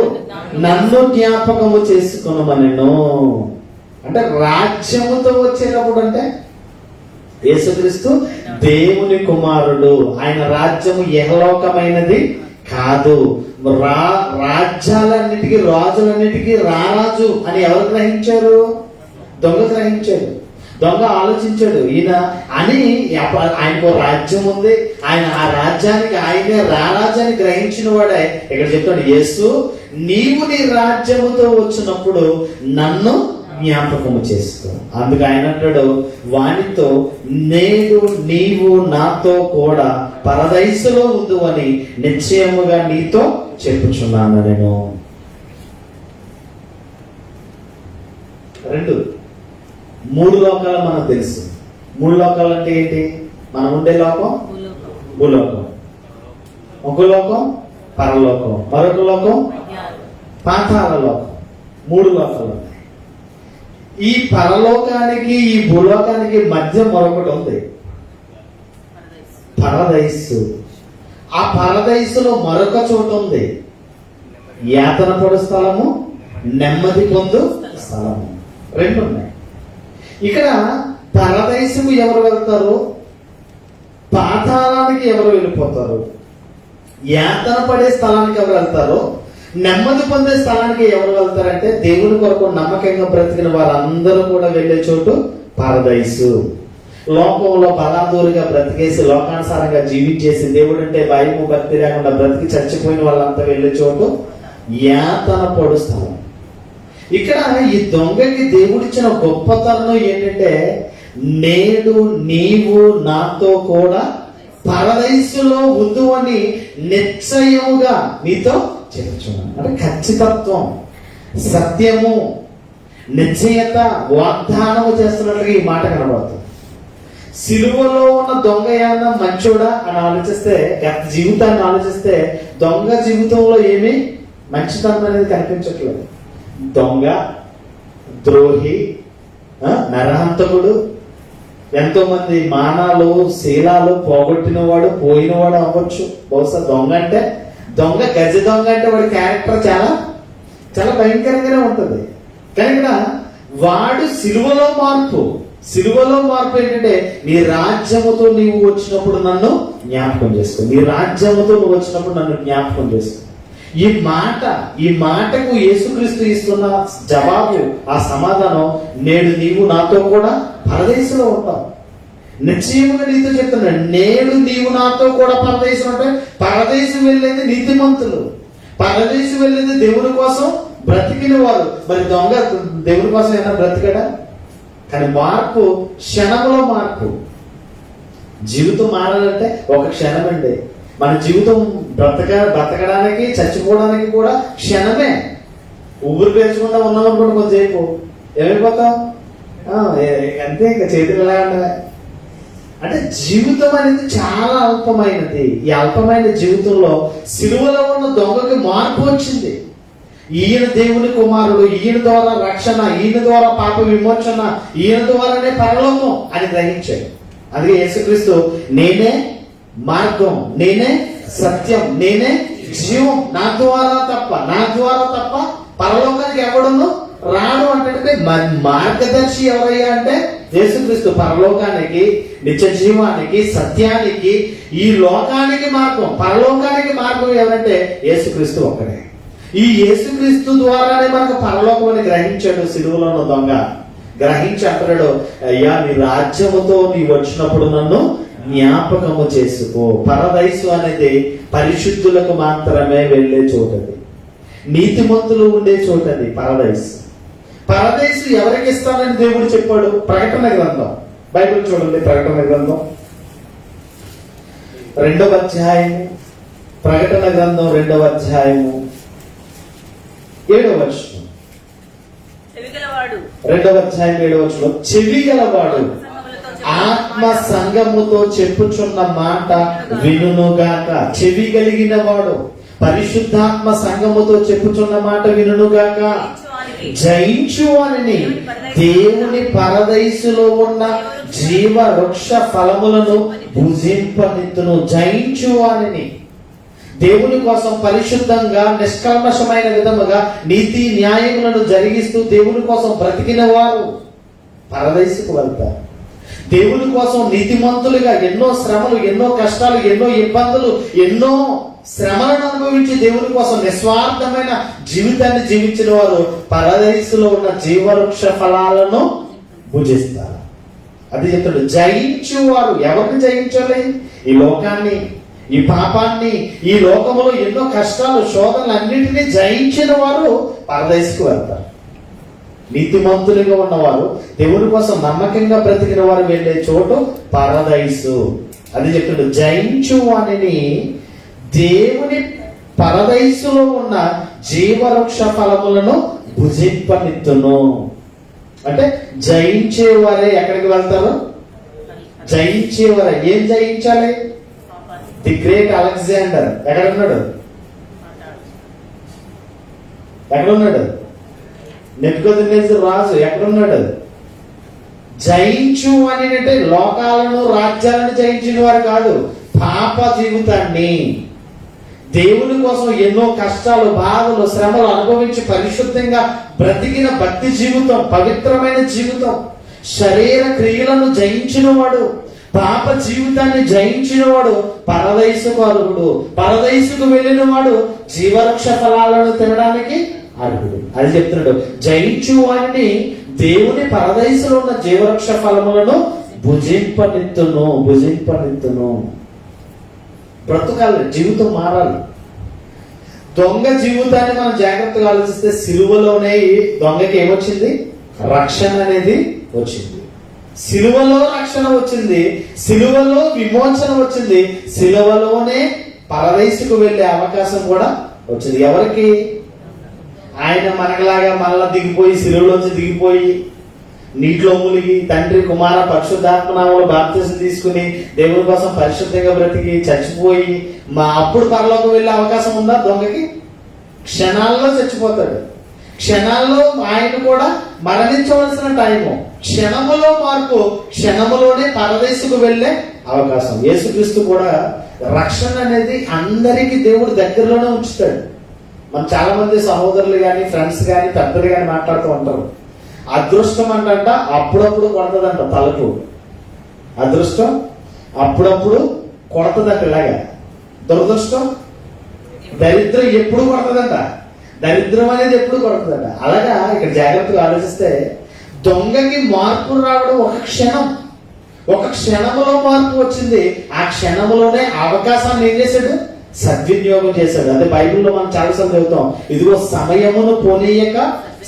నన్ను జ్ఞాపకము చేసుకొనుమనెను. అంటే రాజ్యముతో వచ్చేటప్పుడు అంటే యేసుక్రీస్తు దేవుని కుమారుడు. ఆయన రాజ్యము యెహలోకమైనది కాదు. రాజ్యాలన్నిటికీ రాజులన్నిటికీ రారాజు అని ఎవరు గ్రహించారు? దొంగ గ్రహించాడు. దొంగ ఆలోచించాడు, ఈయన అని ఆయనకు రాజ్యం ఉంది, ఆయన ఆ రాజ్యానికి ఆయనే రారాజాన్ని గ్రహించిన వాడే ఇక్కడ చెప్తాడు, యేసు నీవు నీ రాజ్యముతో వచ్చినప్పుడు నన్ను జ్ఞాపకము చేసుకో. అందుకు ఆయన అంటాడు వానితో, నేడు నీవు నాతో కూడా పరదైసులో ఉండు అని నిశ్చయముగా నీతో చెప్పుచున్నాను నేను. 2 3 లోకాలు మనకు తెలుసు. 3 లోకాలు అంటే ఏంటి? మనం ఉండే లోకం భూలోకం, ఒక లోకం పరలోకం, మరొక లోకం పాతాళ లోకం. 3 లోకాలు ఉన్నాయి. ఈ పరలోకానికి ఈ భూలోకానికి మధ్య మరొకటి ఉంది, పరదైసు. ఆ పరదైసులో మరొక చోటు ఉంది, యాతన పడు స్థలము, నెమ్మది పొందు స్థలము. 2 ఉన్నాయి. ఇక్కడ పరదైసుకు ఎవరు వెళ్తారు? పాతాళానికి ఎవరు వెళ్ళిపోతారు? యాతన పడే స్థలానికి ఎవరు వెళ్తారు? నెమ్మది పొందే స్థలానికి ఎవరు వెళ్తారంటే దేవుని కొరకు నమ్మకంగా బ్రతికిన వారందరూ కూడా వెళ్ళే చోటు పరదైసు. లోకంలో బలాదూరుగా బ్రతికేసి లోకానుసారంగా జీవించేసి దేవుడు అంటే భయము భక్తి లేకుండా బ్రతికి చచ్చిపోయిన వాళ్ళంతా వెళ్ళే చోటు యాతన పడు స్థలం. ఇక్కడ ఈ దొంగకి దేవుడిచ్చిన గొప్పతనం ఏంటంటే, నేడు నీవు నాతో కూడా పరదైసులో ఉండు అని నిశ్చయముగా నీతో చెప్పుచున్నాను. అంటే ఖచ్చితత్వం, సత్యము, నిశ్చయత, వాగ్దానము చేస్తున్నట్లుగా ఈ మాట కనబడుతుంది. సిలువలో ఉన్న దొంగ ఏమన్నా మంచోడా అని ఆలోచిస్తే, గత జీవితాన్ని ఆలోచిస్తే దొంగ జీవితంలో ఏమీ మంచితనం అనేది కనిపించట్లేదు. దొంగ, ద్రోహి, నరహంతకుడు, ఎంతో మంది మానాలు శీలాలు పోగొట్టినవాడు, పోయినవాడు అవ్వచ్చు. బహుశా దొంగ అంటే, దొంగ గజ దొంగ అంటే వాడి క్యారెక్టర్ చాలా చాలా భయంకరంగానే ఉంటుంది. కానీ ఇక్కడ వాడు సిలువలో మార్పు ఏంటంటే, నీ రాజ్యముతో నీవు వచ్చినప్పుడు నన్ను జ్ఞాపకం చేసుకో, నీ రాజ్యముతో నువ్వు వచ్చినప్పుడు నన్ను జ్ఞాపకం చేసుకో. ఈ మాటకు యేసుక్రీస్తు ఇస్తున్న జవాబు, ఆ సమాధానం, నేడు నీవు నాతో కూడా పరదేశంలో ఉంటావు. నిశ్చయముగా నీతో చెప్తున్నాడు, నేడు నీవు నాతో కూడా పరదేశం. అంటే పరదేశం వెళ్ళేది నీతిమంతులు, పరదేశం వెళ్ళేది దేవుని కోసం బ్రతికిన వారు. మరి దొంగ దేవుని కోసం ఏమైనా బ్రతికడా? కానీ మార్పు, క్షణంలో మార్పు. జీవితం మారాలంటే ఒక క్షణం అండి. మన జీవితం బ్రతకడానికి చచ్చిపోవడానికి కూడా క్షణమే. ఊపిరి పీల్చకుండా ఉన్నాం అనుకోండి, కొంచెంసేపు ఏమైపోతాం, అంతే, ఇంకా చేతులు ఎలా ఉండగా. అంటే జీవితం అనేది చాలా అల్పమైనది. ఈ అల్పమైన జీవితంలో సిలువలో ఉన్న దొంగకి మార్పు వచ్చింది. ఈయన దేవుని కుమారుడు, ఈయన ద్వారా రక్షణ, ఈయన ద్వారా పాప విమోచన, ఈయన ద్వారానే పరలోకం అని గ్రహించాడు. అందుకే యేసుక్రీస్తు, నేనే మార్గం, నేనే సత్యం, నేనే జీవం, నా ద్వారా తప్ప పరలోకానికి ఎవడును రాడు అంటే మార్గదర్శి ఎవరయ్యా అంటే యేసుక్రీస్తు. పరలోకానికి, నిత్య జీవానికి, సత్యానికి, ఈ లోకానికి మార్గం, పరలోకానికి మార్గం ఎవరంటే యేసుక్రీస్తు ఒక్కడే. ఈ యేసుక్రీస్తు ద్వారానే మనకు పరలోకం అని గ్రహించాడు సిలువలో ఉన్న దొంగ. గ్రహించి అంటాడు, అయ్యా నీ రాజ్యముతో నీ వచ్చినప్పుడు నన్ను జ్ఞాపకము చేసుకో. పరదైసు అనేది పరిశుద్ధులకు మాత్రమే వెళ్ళే చోటది, నీతిమంతులు ఉండే చోటది పరదైసు. పరదైసు ఎవరికి ఇస్తానని దేవుడు చెప్పాడు? ప్రకటన గ్రంథం, బైబిల్ చూడండి, ప్రకటన గ్రంథం 2వ అధ్యాయము, ప్రకటన గ్రంథం 2వ అధ్యాయము 7వ వచనం. 2వ అధ్యాయం 7వ వచనం, చెవి గలవాడు ఆత్మ సంగముతో చెప్పుచున్న మాట వినుగాక. చెవి కలిగిన వాడు పరిశుద్ధాత్మ సంగముతో చెప్పుచున్న మాట వినుగాక. జయించు అని దేవుని పరదైసులో ఉన్న జీవ వృక్ష ఫలములను భుజింపనిత్తును. జయించు అని దేవుని కోసం పరిశుద్ధంగా నిష్కల్మషమైన విధముగా నీతి న్యాయములను జరిగిస్తూ దేవుని కోసం బ్రతికిన వారు పరదైసుకు వెళ్తారు. దేవుని కోసం నీతిమంతులుగా ఎన్నో శ్రమలు, ఎన్నో కష్టాలు, ఎన్నో ఇబ్బందులు, ఎన్నో శ్రమలను అనుభవించి దేవుని కోసం నిస్వార్థమైన జీవితాన్ని జీవించిన వారు పరదైసులో ఉన్న జీవవృక్ష ఫలాలను భుజిస్తారు. అది చెప్తాడు, జయించు వారు. ఎవరిని జయించాలి? ఈ లోకాన్ని, ఈ పాపాన్ని, ఈ లోకములో ఎన్నో కష్టాలు, శోధనలు అన్నింటినీ జయించిన వారు పరదైసుకు వెళ్తారు. నీతిమంతులుగా ఉన్నవారు, దేవుని కోసం నమ్మకంగా బ్రతికిన వారు వెళ్ళే చోటు పరదైసు. అది చెప్తాడు, జయించు వానిని దేవుని పరదైసులో ఉన్న జీవవృక్ష ఫలములను భుజింపనిత్తును. అంటే జయించేవారే ఎక్కడికి వెళ్తారు? జయించేవారే. ఏం జయించాలి? ది గ్రేట్ అలెగ్జాండర్ ఎక్కడున్నాడు? ఎక్కడున్నాడు? నెబుకద్నెజరు రాజు ఎక్కడున్నాడు? జయించు అని అంటే లోకాలను రాజ్యాలను జయించిన వారు కాదు, పాప జీవితాన్ని, దేవుని కోసం ఎన్నో కష్టాలు, బాధలు, శ్రమలు అనుభవించి పరిశుద్ధంగా బ్రతికిన భక్తి జీవితం, పవిత్రమైన జీవితం, శరీర క్రియలను జయించిన వాడు, పాప జీవితాన్ని జయించిన వాడు పరదైసుకు అర్హుడు. పరదైసుకు వెళ్ళిన వాడు జీవవృక్ష ఫలాలను తినడానికి అర్హుడు. అది చెప్తున్నాడు, జయించు వారిని దేవుని పరదైసులో ఉన్న జీవవృక్ష ఫలములను భుజింపనిత్తును. బ్రతుకాలి, జీవితం మారాలి. దొంగ జీవితాన్ని మనం జాగ్రత్తగా ఆలోచిస్తే సిలువలోనే దొంగకి ఏమొచ్చింది? రక్షణ అనేది వచ్చింది. సిలువలో రక్షణ వచ్చింది, సిలువలో విమోచన వచ్చింది, సిలువలోనే పరదైసుకు వెళ్ళే అవకాశం కూడా వచ్చింది. ఎవరికి? ఆయన మనకలాగా మళ్ళా దిగిపోయి, సిలువలోంచి దిగిపోయి నీటిలో మునిగి తండ్రి కుమార పరిశుద్ధాత్మ నామములో బాప్తిసం తీసుకుని దేవుని కోసం పరిశుద్ధంగా బ్రతికి చచ్చిపోయి అప్పుడు పరలోకం వెళ్ళే అవకాశం ఉందా దొంగకి? క్షణాల్లో చచ్చిపోతాడు. క్షణాల్లో ఆయన కూడా మరణించవలసిన టైము. క్షణములో మార్పు, క్షణములోనే పరదేశకు వెళ్ళే అవకాశం. యేసుక్రీస్తు కూడా రక్షణ అనేది అందరికీ దేవుడు దగ్గరలోనే ఉంచుతాడు. మనం చాలా మంది సహోదరులు కానీ, ఫ్రెండ్స్ కానీ, పెద్దలు కానీ మాట్లాడుతూ ఉంటారు, అదృష్టం అంట అప్పుడప్పుడు కొడతదంట తలుపు. అదృష్టం అప్పుడప్పుడు కొడతదంట. ఇలాగా దురదృష్టం, దరిద్రం ఎప్పుడు కొడతదంట. దరిద్రం అనేది ఎప్పుడు కొడతదంట. అలాగా ఇక్కడ జాగ్రత్తగా ఆలోచిస్తే దొంగకి మార్పు రావడం ఒక క్షణంలో మార్పు వచ్చింది. ఆ క్షణంలోనే అవకాశాన్ని ఏం చేశాడు? సద్వినియోగం చేశాడు. అదే బైబిల్లో మనం చాలాసార్లు చదువుతాం, ఇదిగో సమయమును పోనీయక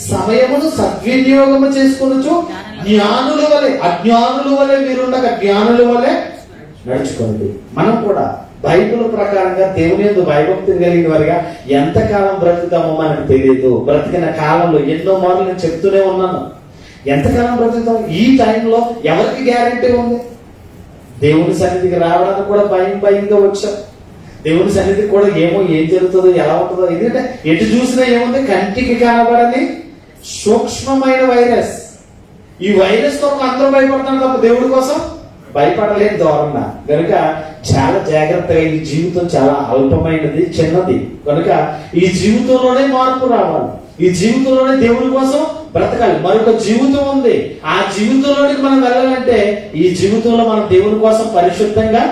సమయమును సద్వినియోగము చేసుకొనొచ్చు జ్ఞానుల వలె, అజ్ఞానుల వలె మీరుండగా జ్ఞానుల వలె నడుచుకోండి. మనం కూడా బైబిల్ ప్రకారంగా దేవుని యందు భయభక్తి కలిగిన వారిగా ఎంతకాలం బ్రతుకుతామో మనకు తెలియదు. బ్రతికిన కాలంలో ఎన్నో మార్లు నేను చెప్తూనే ఉన్నాను, ఎంతకాలం బ్రతుకుతాం? ఈ టైంలో ఎవరికి గ్యారెంటీ ఉంది? దేవుని సన్నిధికి రావడానికి కూడా భయంగా వచ్చాం. దేవుని సన్నిధికి కూడా ఏం జరుగుతుందో, ఎలా ఉంటుందో. ఎందుకంటే ఎటు చూసినా ఏముంది? కంటికి కనబడని సూక్ష్మమైన వైరస్. ఈ వైరస్ తో అందరూ భయపడుతున్నారు తప్ప దేవుడి కోసం భయపడలేని ధోరణ. కనుక చాలా జాగ్రత్తగా, ఈ జీవితం చాలా అల్పమైనది, చిన్నది. కనుక ఈ జీవితంలోనే మార్పు రావాలి. ఈ జీవితంలోనే దేవుడి కోసం బ్రతకాలి. మరొక జీవితం ఉంది, ఆ జీవితంలోనికి మనం వెళ్ళాలంటే ఈ జీవితంలో మనం దేవుని కోసం పరిశుద్ధంగా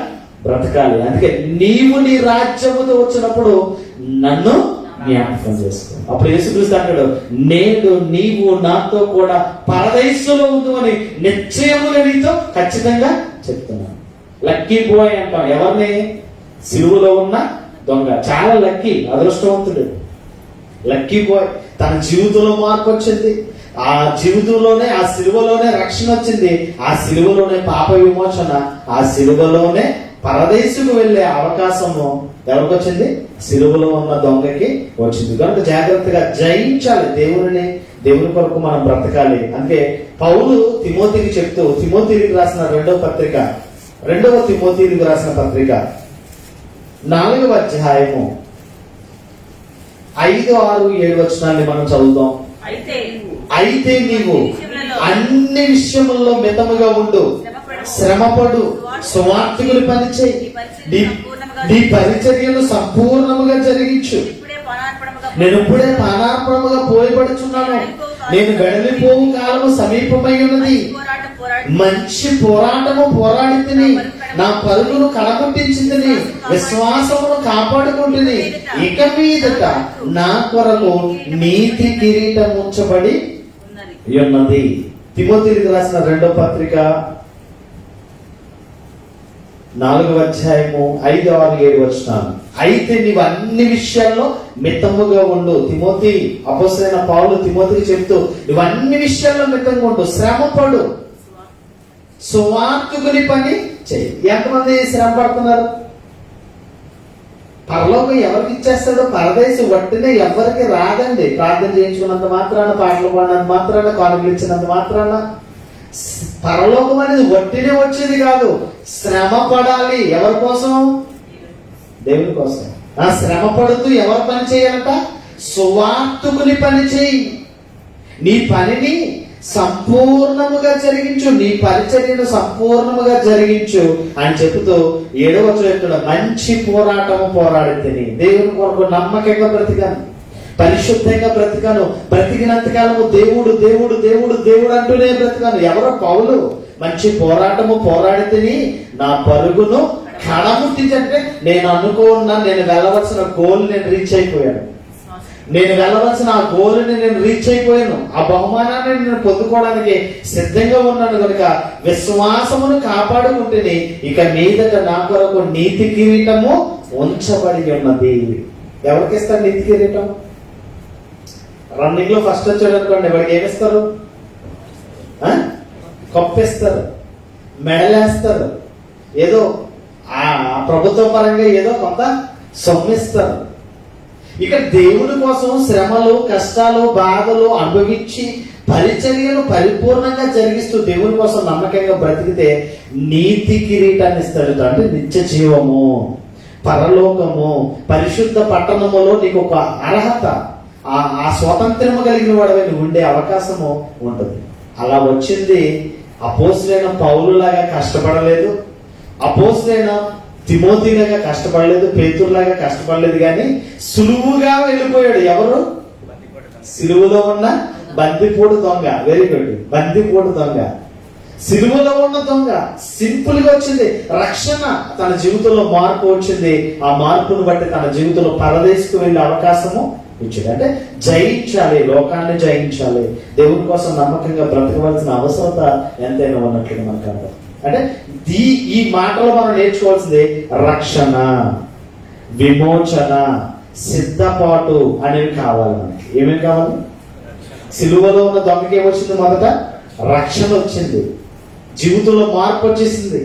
బ్రతకాలి. అందుకే నీవు నీ రాజ్యముతో వచ్చినప్పుడు నన్ను జ్ఞాపకం చేసుకో. అప్పుడు యేసుక్రీస్తు అంటాడు, నేడు నీవు నాతో కూడా పరదైసులో ఉండు అని నిశ్చయముగా నీతో ఖచ్చితంగా చెప్తున్నాను. లక్కీ బాయ్ అంటాం ఎవరిని? సిలువలో ఉన్న దొంగ. చాలా లక్కీ, అదృష్టవంతుడు, లక్కీ బాయ్. తన జీవితంలో మార్పు వచ్చింది, ఆ జీవితంలోనే, ఆ సిలువలోనే రక్షణ వచ్చింది, ఆ సిలువలోనే పాప విమోచన, ఆ సిలువలోనే పరదేశుకు వెళ్ళే అవకాశము ఎవరికి వచ్చింది? సిలువలో ఉన్న దొంగకి వచ్చింది. కనుక జాగ్రత్తగా జయించాలి దేవుని కొరకు మనం బ్రతకాలి. అంటే పౌలు తిమోతికి చెప్తూ, తిమోతికి రాసిన రెండవ తిమోతికి రాసిన పత్రిక 4వ అధ్యాయము 5, 6, 7 వచనాన్ని మనం చదువుతాం. అయితే నీవు అన్ని విషయముల్లో మితముగా ఉండు, శ్రమపడు, సువార్తికులు పనిచేయి, నీ పరిచర్యను సంపూర్ణముగా జరిగించు. నేను ఇప్పుడే పానార్పణముగా పోయబడుచున్నాను, నేను వెడలిపోవు కాలము సమీపమై ఉన్నది. మంచి పోరాటము పోరాడితిని, నా పరుగును కడగొట్టించింది, విశ్వాసమును కాపాడుకుంటుంది. ఇక మీదట నా కొరకు నీతి కిరీటం ఉంచబడి ఉన్నది. తిమోతికి రాసిన 2వ పత్రిక 4వ అధ్యాయము 5, 6, 7 వచనాలు. అయితే నీవు అన్ని విషయాల్లో మితముగా ఉండు. తిమోతి, అపోస్తలుడైన పౌలు తిమోతికి చెప్తూ, నువ్వు అన్ని విషయాల్లో మితంగా ఉండు, శ్రమపడు, సువార్తికుని పని చెయ్యి. ఎంతమంది శ్రమ పడుతున్నారు? పరలోకం ఎవరికి ఇచ్చేస్తాడో పరదేశం వట్టినే ఎవరికి రాదండి. ప్రార్థన చేయించుకున్నంత మాత్రాన, పాటలు పాడినంత మాత్రాన, కానుకలు ఇచ్చినంత మాత్రాన పరలోకం అనేది వట్టినే వచ్చేది కాదు. శ్రమ పడాలి. ఎవరి కోసం? దేవుని కోసం. ఆ శ్రమ పడుతూ ఎవరు పని చేయాలంట? సువార్తికుని పని చేయి. నీ పనిని సంపూర్ణముగా జరిగించు, నీ పరిచర్యను సంపూర్ణముగా జరిగించు అని చెబుతూ 7వ వచనంలో మంచి పోరాటము పోరాడితిని, దేవుని కొరకు నమ్మకంగా బ్రతికాను, పరిశుద్ధంగా బ్రతికాను, బ్రతికినంతకాలము దేవుడు దేవుడు దేవుడు దేవుడు అంటూనే బ్రతికాను. ఎవరో పౌలు, మంచి పోరాటము పోరాడితిని, నా పరుగును కడముట్టించంటే నేను అనుకున్నా, నేను వెళ్ళవలసిన గోల్ నేను రీచ్ అయిపోయాను, నేను వెళ్ళవలసిన ఆ గోల్ని నేను రీచ్ అయిపోయాను, ఆ బహుమానాన్ని నేను పొందుకోవడానికి సిద్ధంగా ఉన్నాను కనుక విశ్వాసమును కాపాడుకుంటేనే ఇక మీదట నా కొరకు నీతి కిరీటము ఉంచబడి ఉన్నది. ఎవరికి ఇస్తారు నీతి కిరీటం? రన్నింగ్ లో ఫస్ట్ వచ్చాడు అనుకోండి, వాడికి ఏమిస్తారు? కప్పిస్తారు, మెడలేస్తారు, ఏదో ఆ ప్రభుత్వ పరంగా ఏదో కొంత సొమ్మిస్తారు. ఇక దేవుని కోసం శ్రమలు, కష్టాలు, బాధలు అనుభవించి పరిచర్యను పరిపూర్ణంగా జరిగిస్తూ దేవుని కోసం నమ్మకంగా బ్రతికితే నీతి కిరీటాన్ని ఇస్తాడు. అంటే నిత్య జీవము, పరలోకము, పరిశుద్ధ పట్టణములో నీకు ఒక అర్హత, ఆ స్వాతంత్ర్యము కలిగిన వాడవే నువ్వు ఉండే అవకాశము ఉంటుంది. అలా వచ్చింది. అపోస్తలుడైన పౌలులాగా కష్టపడలేదు, అపోస్తలుడైన తిమోతిలాగా కష్టపడలేదు, పేతురులాగా కష్టపడలేదు, కానీ సులువుగా వెళ్ళిపోయాడు. ఎవరు? సిలువలో ఉన్న బందిపోటు దొంగ. వెరీ గుడ్, బందిపోటు దొంగ, సిలువలో ఉన్న దొంగ. సింపుల్ గా వచ్చింది రక్షణ, తన జీవితంలో మార్పు వచ్చింది. ఆ మార్పును బట్టి తన జీవితంలో పరదేశకు వెళ్ళే అవకాశము ఇచ్చింది. అంటే జయించాలి, లోకాన్ని జయించాలి, దేవుని కోసం నమ్మకంగా బ్రతకవలసిన అవసరత ఎంతైనా ఉన్నట్లుగా మనకు అర్థం. అంటే ఈ మాటలో మనం నేర్చుకోవాల్సింది రక్షణ, విమోచన, సిద్ధపాటు అనేవి కావాలి మనకి. ఏమేమి కావాలి? సిలువలో ఉన్న దొంగకి ఏమొచ్చింది? మొదట రక్షణ వచ్చింది, జీవితంలో మార్పు వచ్చేసింది.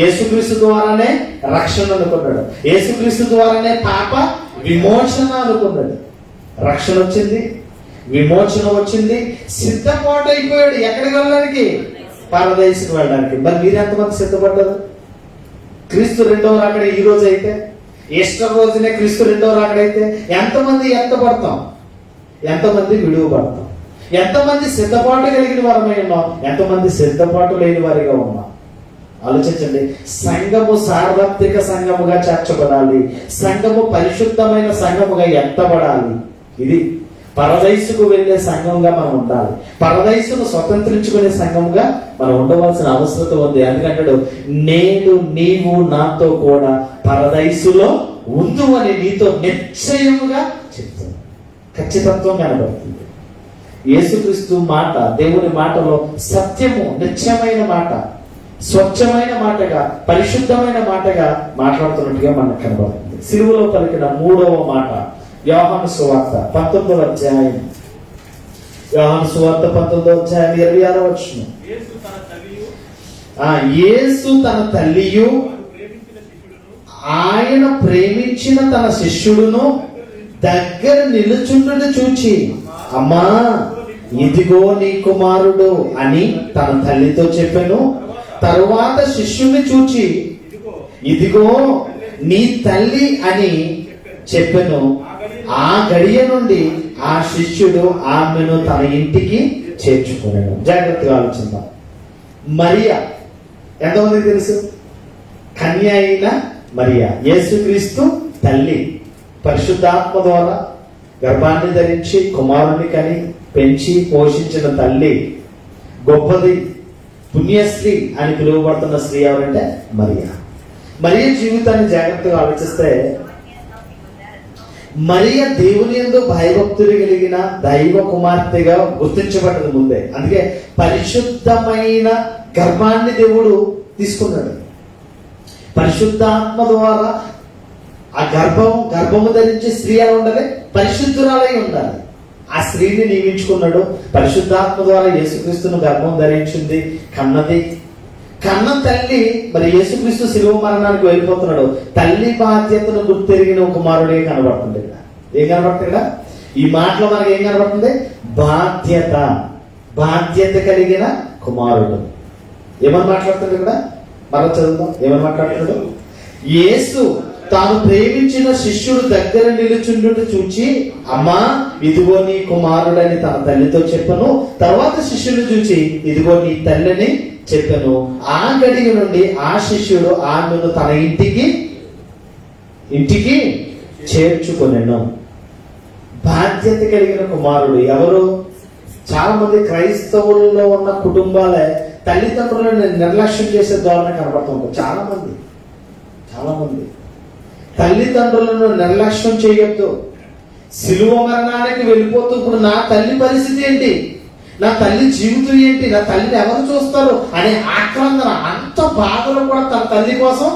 యేసుక్రీస్తు ద్వారానే రక్షణ అనుకున్నాడు, యేసుక్రీస్తు ద్వారానే పాప విమోచన అనుకున్నాడు. రక్షణ వచ్చింది, విమోచన వచ్చింది, సిద్ధపాటు అయిపోయాడు. ఎక్కడికి వెళ్ళడానికి? పరదేశకు వెళ్ళడానికి. మరి మీరు ఎంతమంది సిద్ధపడ్డారు? క్రీస్తు రెండవ రాకడ ఈ రోజు అయితే, ఈస్టర్ రోజునే క్రీస్తు రెండవ రాకడ అయితే ఎంతమంది ఎత్తపడతాం? ఎంతమంది విడువబడతాం? ఎంతమంది సిద్ధపాటు కలిగిన వారమై ఉన్నాం? ఎంతమంది సిద్ధపాటు లేని వారిగా ఉన్నాం? ఆలోచించండి. సంఘము సార్వత్రిక సంఘముగా చేర్చబడాలి, సంఘము పరిశుద్ధమైన సంఘముగా ఎత్తబడాలి. ఇది పరదైసుకు వెళ్లే సంఘంగా మనం ఉండాలి, పరదైసును స్వతంత్రించుకునే సంఘంగా మనం ఉండవలసిన అవసరం ఉంది. అందుకంటాడు, నేడు నీవు నాతో కూడా పరదైసులో ఉండు అని నీతో నిశ్చయముగా చెప్తాను. ఖచ్చితత్వం కనబడుతుంది. యేసుక్రీస్తు మాట, దేవుని మాటలో సత్యము, నిత్యమైన మాట, స్వచ్ఛమైన మాటగా, పరిశుద్ధమైన మాటగా మాట్లాడుతున్నట్టుగా మనకు కనబడుతుంది. సిలువలో పలికిన 3వ మాట యోహాను సువార్త 19వ అధ్యాయం, యోహాను సువార్త 19వ అధ్యాయం 26వ వచనం. యేసు తన తల్లియు ఆయన ప్రేమించిన తన శిష్యుడును దగ్గర నిలుచుండును చూచి, అమ్మా ఇదిగో నీ కుమారుడు అని తన తల్లితో చెప్పెను. తరువాత శిష్యుని చూచి, ఇదిగో నీ తల్లి అని చెప్పెను. ఆ గడియ నుండి ఆ శిష్యుడు ఆమెను తన ఇంటికి చేర్చుకున్నాడు. జాగ్రత్తగా ఆలోచిద్దాం. మరియా ఎంతమందికి తెలుసు? కన్య అయిన మరియా, యేసుక్రీస్తు తల్లి, పరిశుద్ధాత్మ ద్వారా గర్భాన్ని ధరించి కుమారుని కని పెంచి పోషించిన తల్లి, గొప్పది, పుణ్యశ్రీ అని పిలువబడుతున్న స్త్రీ ఎవరంటే మరియా. మరియా జీవితాన్ని జాగ్రత్తగా ఆలోచిస్తే, మరియా దేవుని యందు భయభక్తులు కలిగిన దైవ కుమార్తెగా గుర్తించబడ్డది ముందే. అందుకే పరిశుద్ధమైన గర్భాన్ని దేవుడు తీసుకున్నాడు. పరిశుద్ధాత్మ ద్వారా ఆ గర్భము ధరించి స్త్రీ ఎలా ఉండాలి? పరిశుద్ధురాలై ఉండాలి. ఆ స్త్రీని నియమించుకున్నాడు. పరిశుద్ధాత్మ ద్వారా యేసుక్రీస్తును గర్భం ధరించింది, కన్నది. కన్న తల్లి మరి యేసుక్రీస్తు శిలువ మరణానికి వెళ్ళిపోతున్నాడు. తల్లి బాధ్యతను గుర్తెరిగిన కుమారుడే కనబడుతుంది. ఏం కనబడుతుంది? ఈ మాటలో మనకి ఏం కనబడుతుంది? బాధ్యత కలిగిన కుమారుడు. ఏమని మాట్లాడుతుంది ఇక్కడ? మరో చదువుతాం. ఏమని మాట్లాడుతున్నాడు? యేసు తాను ప్రేమించిన శిష్యుడు దగ్గర నిలుచుండుట చూచి, అమ్మా ఇదిగో నీ కుమారుడని తన తల్లితో చెప్పను. తర్వాత శిష్యుడు చూచి, ఇదిగో నీ తల్లిని చెప్పను. ఆ గడియ నుండి ఆ శిష్యుడు ఆమెను తన ఇంటికి చేర్చుకొనెను. బాధ్యత కలిగిన కుమారుడు ఎవరు? చాలా మంది క్రైస్తవుల్లో ఉన్న కుటుంబాలే తల్లిదండ్రులను నిర్లక్ష్యం చేసే ధోరణి కనబడుతుంటారు. చాలా మంది తల్లిదండ్రులను నిర్లక్ష్యం చేయొద్దు. శిలువ మరణానికి వెళ్ళిపోతూ ఇప్పుడు నా తల్లి పరిస్థితి ఏంటి, నా తల్లి జీవితం ఏంటి, నా తల్లిని ఎవరు చూస్తారు అనే ఆక్రందన, అంత బాధలో కూడా తన తల్లి కోసం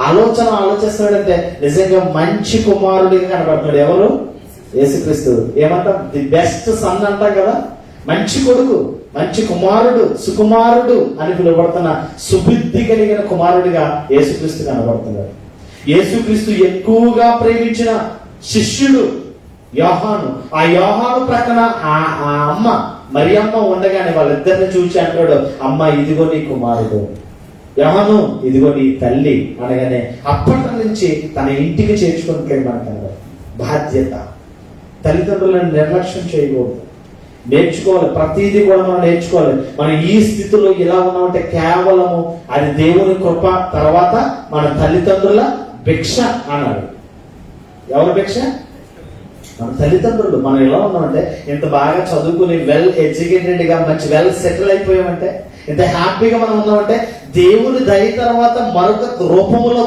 ఆలోచిస్తున్నాడంటే నిజంగా మంచి కుమారుడిగా కనబడుతున్నాడు. ఎవరు? యేసుక్రీస్తు. ఏమంటాం? ది బెస్ట్ సన్ అంటాం కదా. మంచి కొడుకు, మంచి కుమారుడు, సుకుమారుడు అని పిలువబడుతున్న సుబుద్ధి కలిగిన కుమారుడిగా యేసుక్రీస్తు కనబడుతున్నాడు. యేసుక్రీస్తు ఎక్కువగా ప్రేమించిన శిష్యుడు యోహాను. ఆ యోహాను ప్రక్కన ఆ అమ్మ మరియమ్మ ఉండగానే వాళ్ళిద్దరిని చూసి అంటాడు, అమ్మ ఇదిగో నీ కుమారుడు, యోహాను ఇదిగో నీ తల్లి అనగానే అప్పటి నుంచి తన ఇంటికి చేర్చుకొని మనకు బాధ్యత. తల్లిదండ్రులను నిర్లక్ష్యం చేయకూడదు. నేర్చుకోవాలి. ప్రతిదీ కూడా మనం నేర్చుకోవాలి. మనం ఈ స్థితిలో ఇలా ఉన్నామంటే కేవలము అది దేవుని కృప, తర్వాత మన తల్లిదండ్రుల భిక్ష అన్నాడు. ఎవరి భిక్ష? మన తల్లిదండ్రులు. మనం ఎలా ఉన్నామంటే ఇంత బాగా చదువుకుని వెల్ ఎడ్యుకేటెడ్ గా మంచి వెల్ సెటిల్ అయిపోయామంటే, ఇంత హ్యాపీగా మనం ఉన్నామంటే దేవుని దయ తర్వాత మరొక రూపములో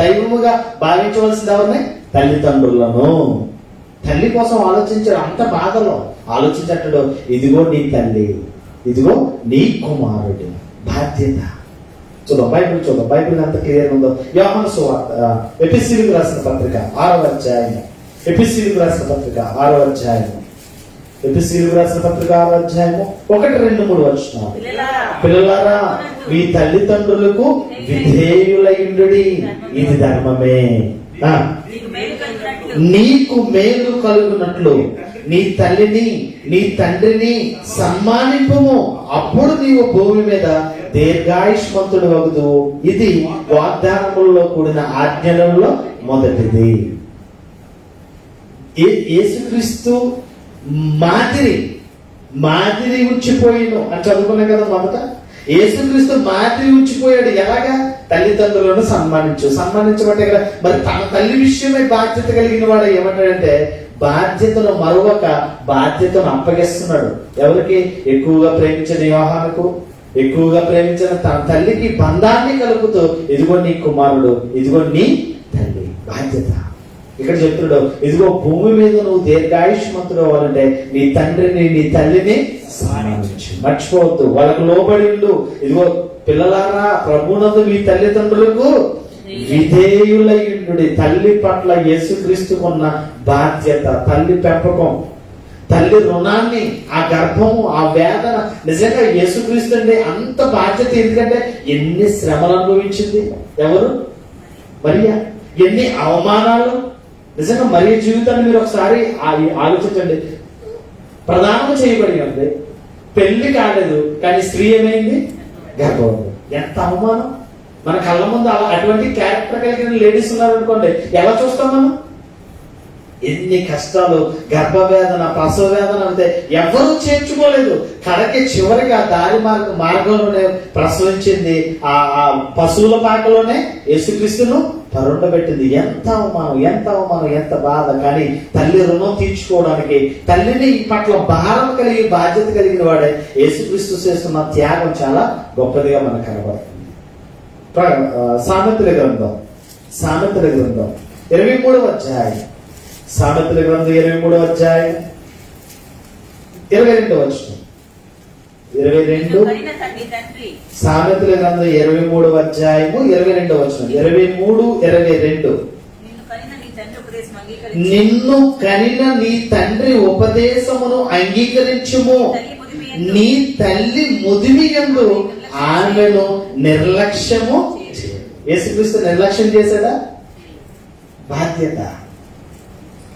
దైవముగా భావించవలసింది ఎవరిని? తల్లిదండ్రులను. తల్లి కోసం ఆలోచించాడు. అంత బాధలో ఆలోచించట్టు, ఇదిగో నీ తల్లి, ఇదిగో నీ కుమారుడు. బాధ్యత. చూద్దాం బైబిల్ అంత క్లియర్ ఉందో. యోహాను సువార్త, ఎఫెసీయులకు రాసిన పత్రిక 6వ అధ్యాయం. ఎఫెసీయులకు రాసిన పత్రిక 6వ అధ్యాయం. ఎఫెసీయులకు రాసిన పత్రిక 6వ అధ్యాయము 1, 2, 3 వచనాలు. పిల్లలారా మీ తల్లిదండ్రులకు విధేయులయుండుడి, ఇది ధర్మమే. నీకు మేలు కలుగునట్లు నీ తల్లిని నీ తండ్రిని సన్మానింపుము, అప్పుడు నీవు భూమి మీద దీర్ఘాయుష్మంతుడు వగుదు. ఇది వాగ్దానములలో కూడిన ఆజ్ఞలలో మొదటిది. యేసుక్రీస్తు మాదిరి ఉంచిపోయిను అని చదువుకున్నాం కదా. మొదట యేసుక్రీస్తు మాదిరి ఉంచిపోయాడు. ఎలాగా? తల్లిదండ్రులను సన్మానించబట్టే కదా. మరి తన తల్లి విషయమే బాధ్యత కలిగిన వాడు ఏమంటాడంటే, బాధ్యతను మరొక బాధ్యతను అప్పగిస్తున్నాడు. ఎవరికి? ఎక్కువగా ప్రేమించిన యోహానుకు, ఎక్కువగా ప్రేమించిన తన తల్లికి బంధాన్ని కలుపుతూ, ఇదిగో నీ కుమారుడు, ఇదిగో నీ తల్లి. బాధ్యత. ఇక్కడ చెప్తున్నాడు, ఇదిగో భూమి మీద నువ్వు దీర్ఘాయుష్మంతుడు అవ్వాలంటే నీ తండ్రిని నీ తల్లిని సన్మానించు, మర్చిపోవద్దు, వాళ్ళకు లోబడి ఉండు. ఇదిగో పిల్లలారా ప్రభునందు మీ తల్లిదండ్రులకు విధేయులయుండు. తల్లి పట్ల యేసుక్రీస్తుకున్న బాధ్యత, తల్లి పెంపకం, తల్లి రుణాన్ని, ఆ గర్భము, ఆ వేదన. నిజంగా యేసుక్రీస్తు అంటే అంత బాధ్యత. ఎందుకంటే ఎన్ని శ్రమలు అనుభవించింది ఎవరు? మరియా. ఎన్ని అవమానాలు. నిజంగా మరియ జీవితాన్ని మీరు ఒకసారి ఆలోచించండి. ప్రదానం చేయబడినది, పెళ్లి కాలేదు, కానీ స్త్రీ ఏమైంది? గర్భవతి. ఎంత అవమానం. మన కళ్ళ ముందు అటువంటి క్యారెక్టర్ కలిగిన లేడీస్ ఉన్నారనుకోండి, ఎలా చూస్తాం మనం? ఎన్ని కష్టాలు, గర్భవేదన, ప్రసవ వేదన అంటే ఎవరూ చేర్చుకోలేదు. కడకి చివరికి ఆ దారి మార్గంలోనే ప్రసవించింది. ఆ పశువుల పాకలోనే యేసుక్రీస్తును పరుండబెట్టింది. ఎంత అవమానం, ఎంత బాధ. కానీ తల్లి రుణం తీర్చుకోవడానికి, తల్లిని పట్ల భారం కలిగి బాధ్యత కలిగిన వాడే యేసుక్రీస్తు చేస్తున్న త్యాగం చాలా గొప్పదిగా మనకు కనబడుతుంది. సామెతల గ్రంథం 23వ అధ్యాయం. సామెతల గ్రంథం 23వ అధ్యాయం 22వ వచనం. 22. సామెతల గ్రంథం 23వ అధ్యాయము 22వ వచనం. 23, 22. నిన్ను కనిన నీ తండ్రి ఉపదేశమును అంగీకరించుము. నీ తల్లి ముదిమి యందు ఆమెను నిర్లక్ష్యము. యేసుక్రీస్తు నిర్లక్ష్యం చేశాడా? బాధ్యత.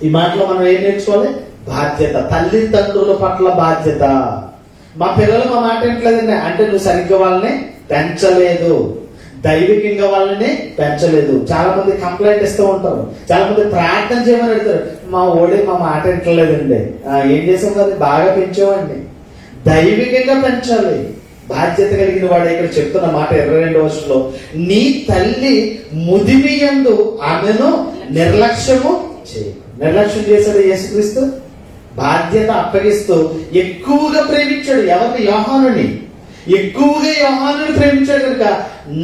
ఈ మాటలో మనం ఏం నేర్చుకోవాలి? బాధ్యత. తల్లిదండ్రుల పట్ల బాధ్యత. మా పిల్లలు మా మాట వింటలేదండి అంటే నువ్వు సరిగ్గా వాళ్ళని పెంచలేదు, దైవికంగా వాళ్ళని పెంచలేదు. చాలా మంది కంప్లైంట్ ఇస్తూ ఉంటారు, చాలా మంది ప్రార్థన చేయమని అడుగుతారు, మా ఓడే మా మాట వింటలేదండి. ఏం చేసాం కదా, బాగా పెంచామండి. దైవికంగా పెంచాలి. బాధ్యత కలిగిన వాడు ఇక్కడ చెప్తున్న మాట 22వ వచనంలో, నీ తల్లి ముదిమి యందు ఆమెను నిర్లక్ష్యము చేయి. నిర్లక్ష్యం చేశాడు యేసుక్రీస్తు. బాధ్యత అప్పగిస్తూ ఎక్కువగా ప్రేమించాడు. ఎవరిని? యోహానుని. ఎక్కువగా యోహానుని ప్రేమించాడు కనుక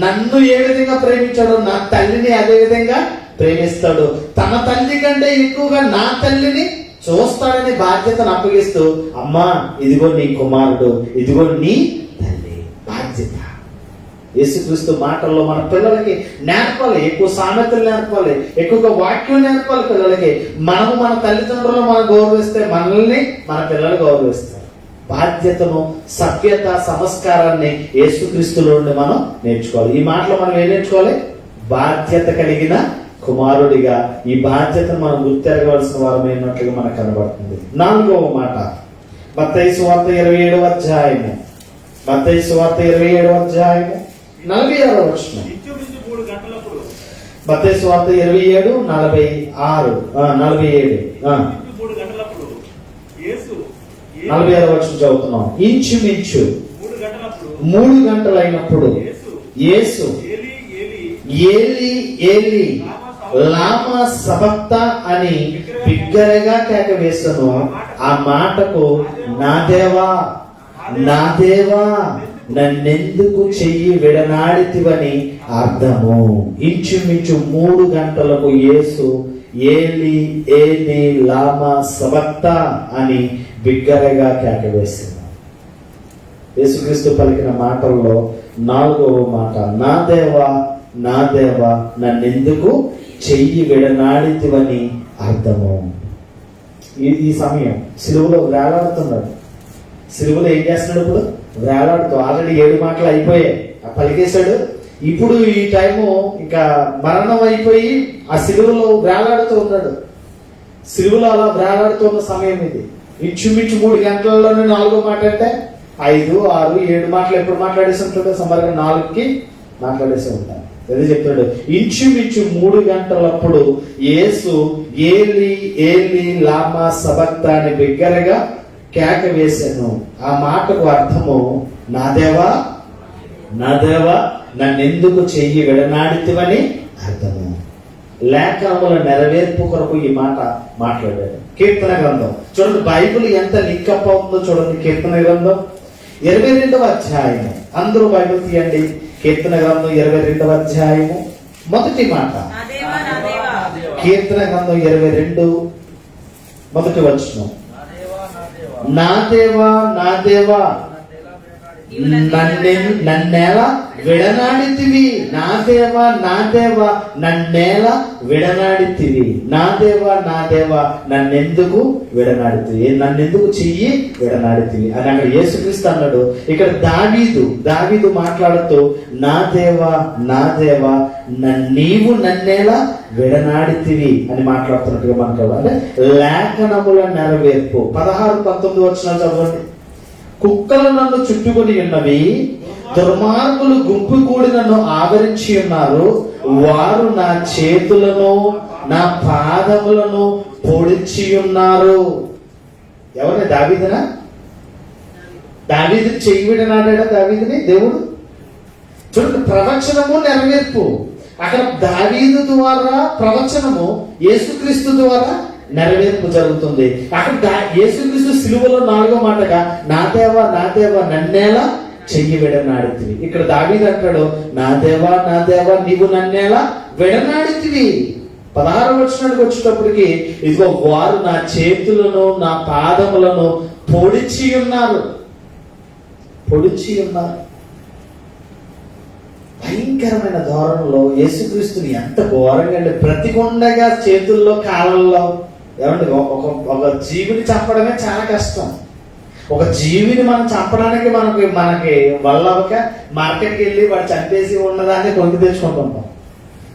నన్ను ఏ విధంగా ప్రేమించాడో నా తల్లిని అదే విధంగా ప్రేమిస్తాడు. తన తల్లి కంటే ఎక్కువగా నా తల్లిని చూస్తాడని బాధ్యతను అప్పగిస్తూ, అమ్మా ఇదిగో నీ కుమారుడు, ఇదిగో నీ తల్లి. బాధ్యత. యేసుక్రీస్తు మాటల్లో మన పిల్లలకి నేర్పాలి. ఎక్కువ సామెతలు నేర్పాలి, ఎక్కువగా వాక్యం నేర్పాలి పిల్లలకి. మనము మన తల్లిదండ్రులను మనం గౌరవిస్తే మనల్ని మన పిల్లలు గౌరవిస్తారు. బాధ్యతను, సభ్యత, సంస్కారాన్ని యేసుక్రీస్తులో నుండి మనం నేర్చుకోవాలి. ఈ మాటలో మనం ఏం నేర్చుకోవాలి? బాధ్యత కలిగిన కుమారుడిగా ఈ బాధ్యతను మనం గుర్తెరగవలసిన వారమైనట్లుగా మనకు కనబడుతుంది. 4వ మాట మత్తయి సువార్త 27వ అధ్యాయము. మత్తయి సువార్త 27వ అధ్యాయము 46వ వచనం. మత్తయి సువార్త 27:46, 47. 46వ వచనం చదువుతున్నాం. ఇంచుమించు 3 గంటలైనప్పుడు యేసు ఏలి ఏలి లామా సబక్తా అని బిగ్గరగా కేక వేసను. ఆ మాటకు నా దేవా నా దేవా నన్నెందుకు చెయ్యి విడనాడితివని అర్థము. ఇంచుమించు 3 గంటలకు యేసు ఏలి ఏలి లామా సబక్తా అని బిగ్గరగా కేక వేసింది. యేసుక్రీస్తు పలికిన మాటల్లో 4వ మాట, నా దేవా నా దేవా నన్నెందుకు చెయ్యి విడనాడితివని అర్థము. ఈ సమయం సిలువలో వేలాడుతున్నాడు. సిలువలో ఏం చేస్తున్నాడు? ఇప్పుడు వేలాడుతూ ఆల్రెడీ 7 మాటలు అయిపోయాయి, పలికేశాడు. ఇప్పుడు ఈ టైము ఇంకా మరణం అయిపోయి ఆ సిలువలో వేలాడుతూ ఉన్నాడు. సిలువలో అలా వేలాడుతున్న సమయం ఇది. ఇంచుమించు 3 గంటలలోనే 4వ మాట అంటే 5, 6, 7 మాటలు ఎప్పుడు మాట్లాడేసి ఉంటాడు? సుమారుగా 4కి మాట్లాడేసి ఉంటాడు. అదే చెప్తాడు. ఇంచుమించు 3 గంటలప్పుడు యేసు ఏలి ఏలి లామా సబక్తా అని బిగ్గరగా కేక వేశాను. ఆ మాటకు అర్థము నా దేవా నా దేవా నన్నెందుకు చెయ్యి విడనాడితివని అర్థము. లేఖనముల నెరవేర్పు కొరకు ఈ మాట మాట్లాడాడు. కీర్తన గ్రంథం చూడండి, బైబిల్ ఎంత లింకప్ అవుతుందో చూడండి. కీర్తన గ్రంథం 22వ అధ్యాయము. అందరూ బైబిల్ తీయండి. కీర్తన గ్రంథం 22వ అధ్యాయము మొదటి మాట. కీర్తన గ్రంథం 22 మొదటి వచనం. నా దేవా నా దేవా నన్నేలా విడనాడితివి. నా దేవా నా దేవా నన్నేలా విడనాడితివి. నా దేవా నా దేవా నన్నెందుకు విడనాడితివి, నన్నెందుకు చెయ్యి విడనాడితివి అని అక్కడ యేసుక్రీస్తు అన్నాడు. ఇక్కడ దావీదు మాట్లాడుతూ నా దేవా నా దేవా నీవు నన్నేలా విడనాడితివి అని మాట్లాడుతున్నట్టుగా మనకు అంటే లేఖనముల నెరవేర్పు. 16-19 వచనాలు చదవండి. కుక్కలు నన్ను చుట్టుకొని ఉన్నవి, దుర్మార్గులు గుంపు కూడి నన్ను ఆవరించి ఉన్నారు. వారు నా చేతులను నా పాదములను పొడిచి ఉన్నారు. ఎవరిని? దావీదునా? దావీదు చెయ్యి విడనాడా దావీదుని దేవుడు? చూడండి, ప్రవచనము నెరవేర్పు. అక్కడ దావీదు ద్వారా ప్రవచనము, యేసుక్రీస్తు ద్వారా నెరవేర్పు జరుగుతుంది. అక్కడ యేసుక్రీస్తు సిలువలో 4వ మాటగా నా దేవా నా దేవా నన్నేలా చెయ్యి విడనాడితివి. ఇక్కడ దావీదు అంటాడు నా దేవా నా దేవా నీవు నన్నేలా విడనాడితివి. 16వ వచనానికి వచ్చేటప్పటికి ఇదిగో వారు నా చేతులను నా పాదములను పొడిచి ఉన్నారు. భయంకరమైన ధోరణిలో యేసుక్రీస్తుని ఎంత ఘోరంగా అంటే బ్రతికొండగా చేతుల్లో కాళ్ళల్లో, ఏమంటే ఒక జీవిని చంపడమే చాలా కష్టం. ఒక జీవిని మనం చంపడానికి మనకి వల్లక మార్కెట్కి వెళ్ళి వాడు చంపేసి ఉన్నదాన్ని కొనుక్కు తెచ్చుకుంటుంటాం.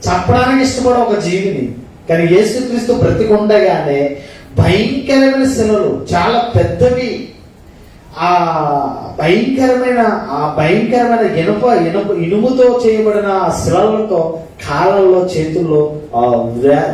చంపడానికి ఇష్టపడే ఒక జీవిని. కానీ యేసుక్రీస్తు బ్రతికొండగానే భయంకరమైన శిలలు, చాలా పెద్దవి, ఆ భయంకరమైన ఇనుముతో చేయబడిన ఆ శిలలతో కాళ్ళల్లో చేతుల్లో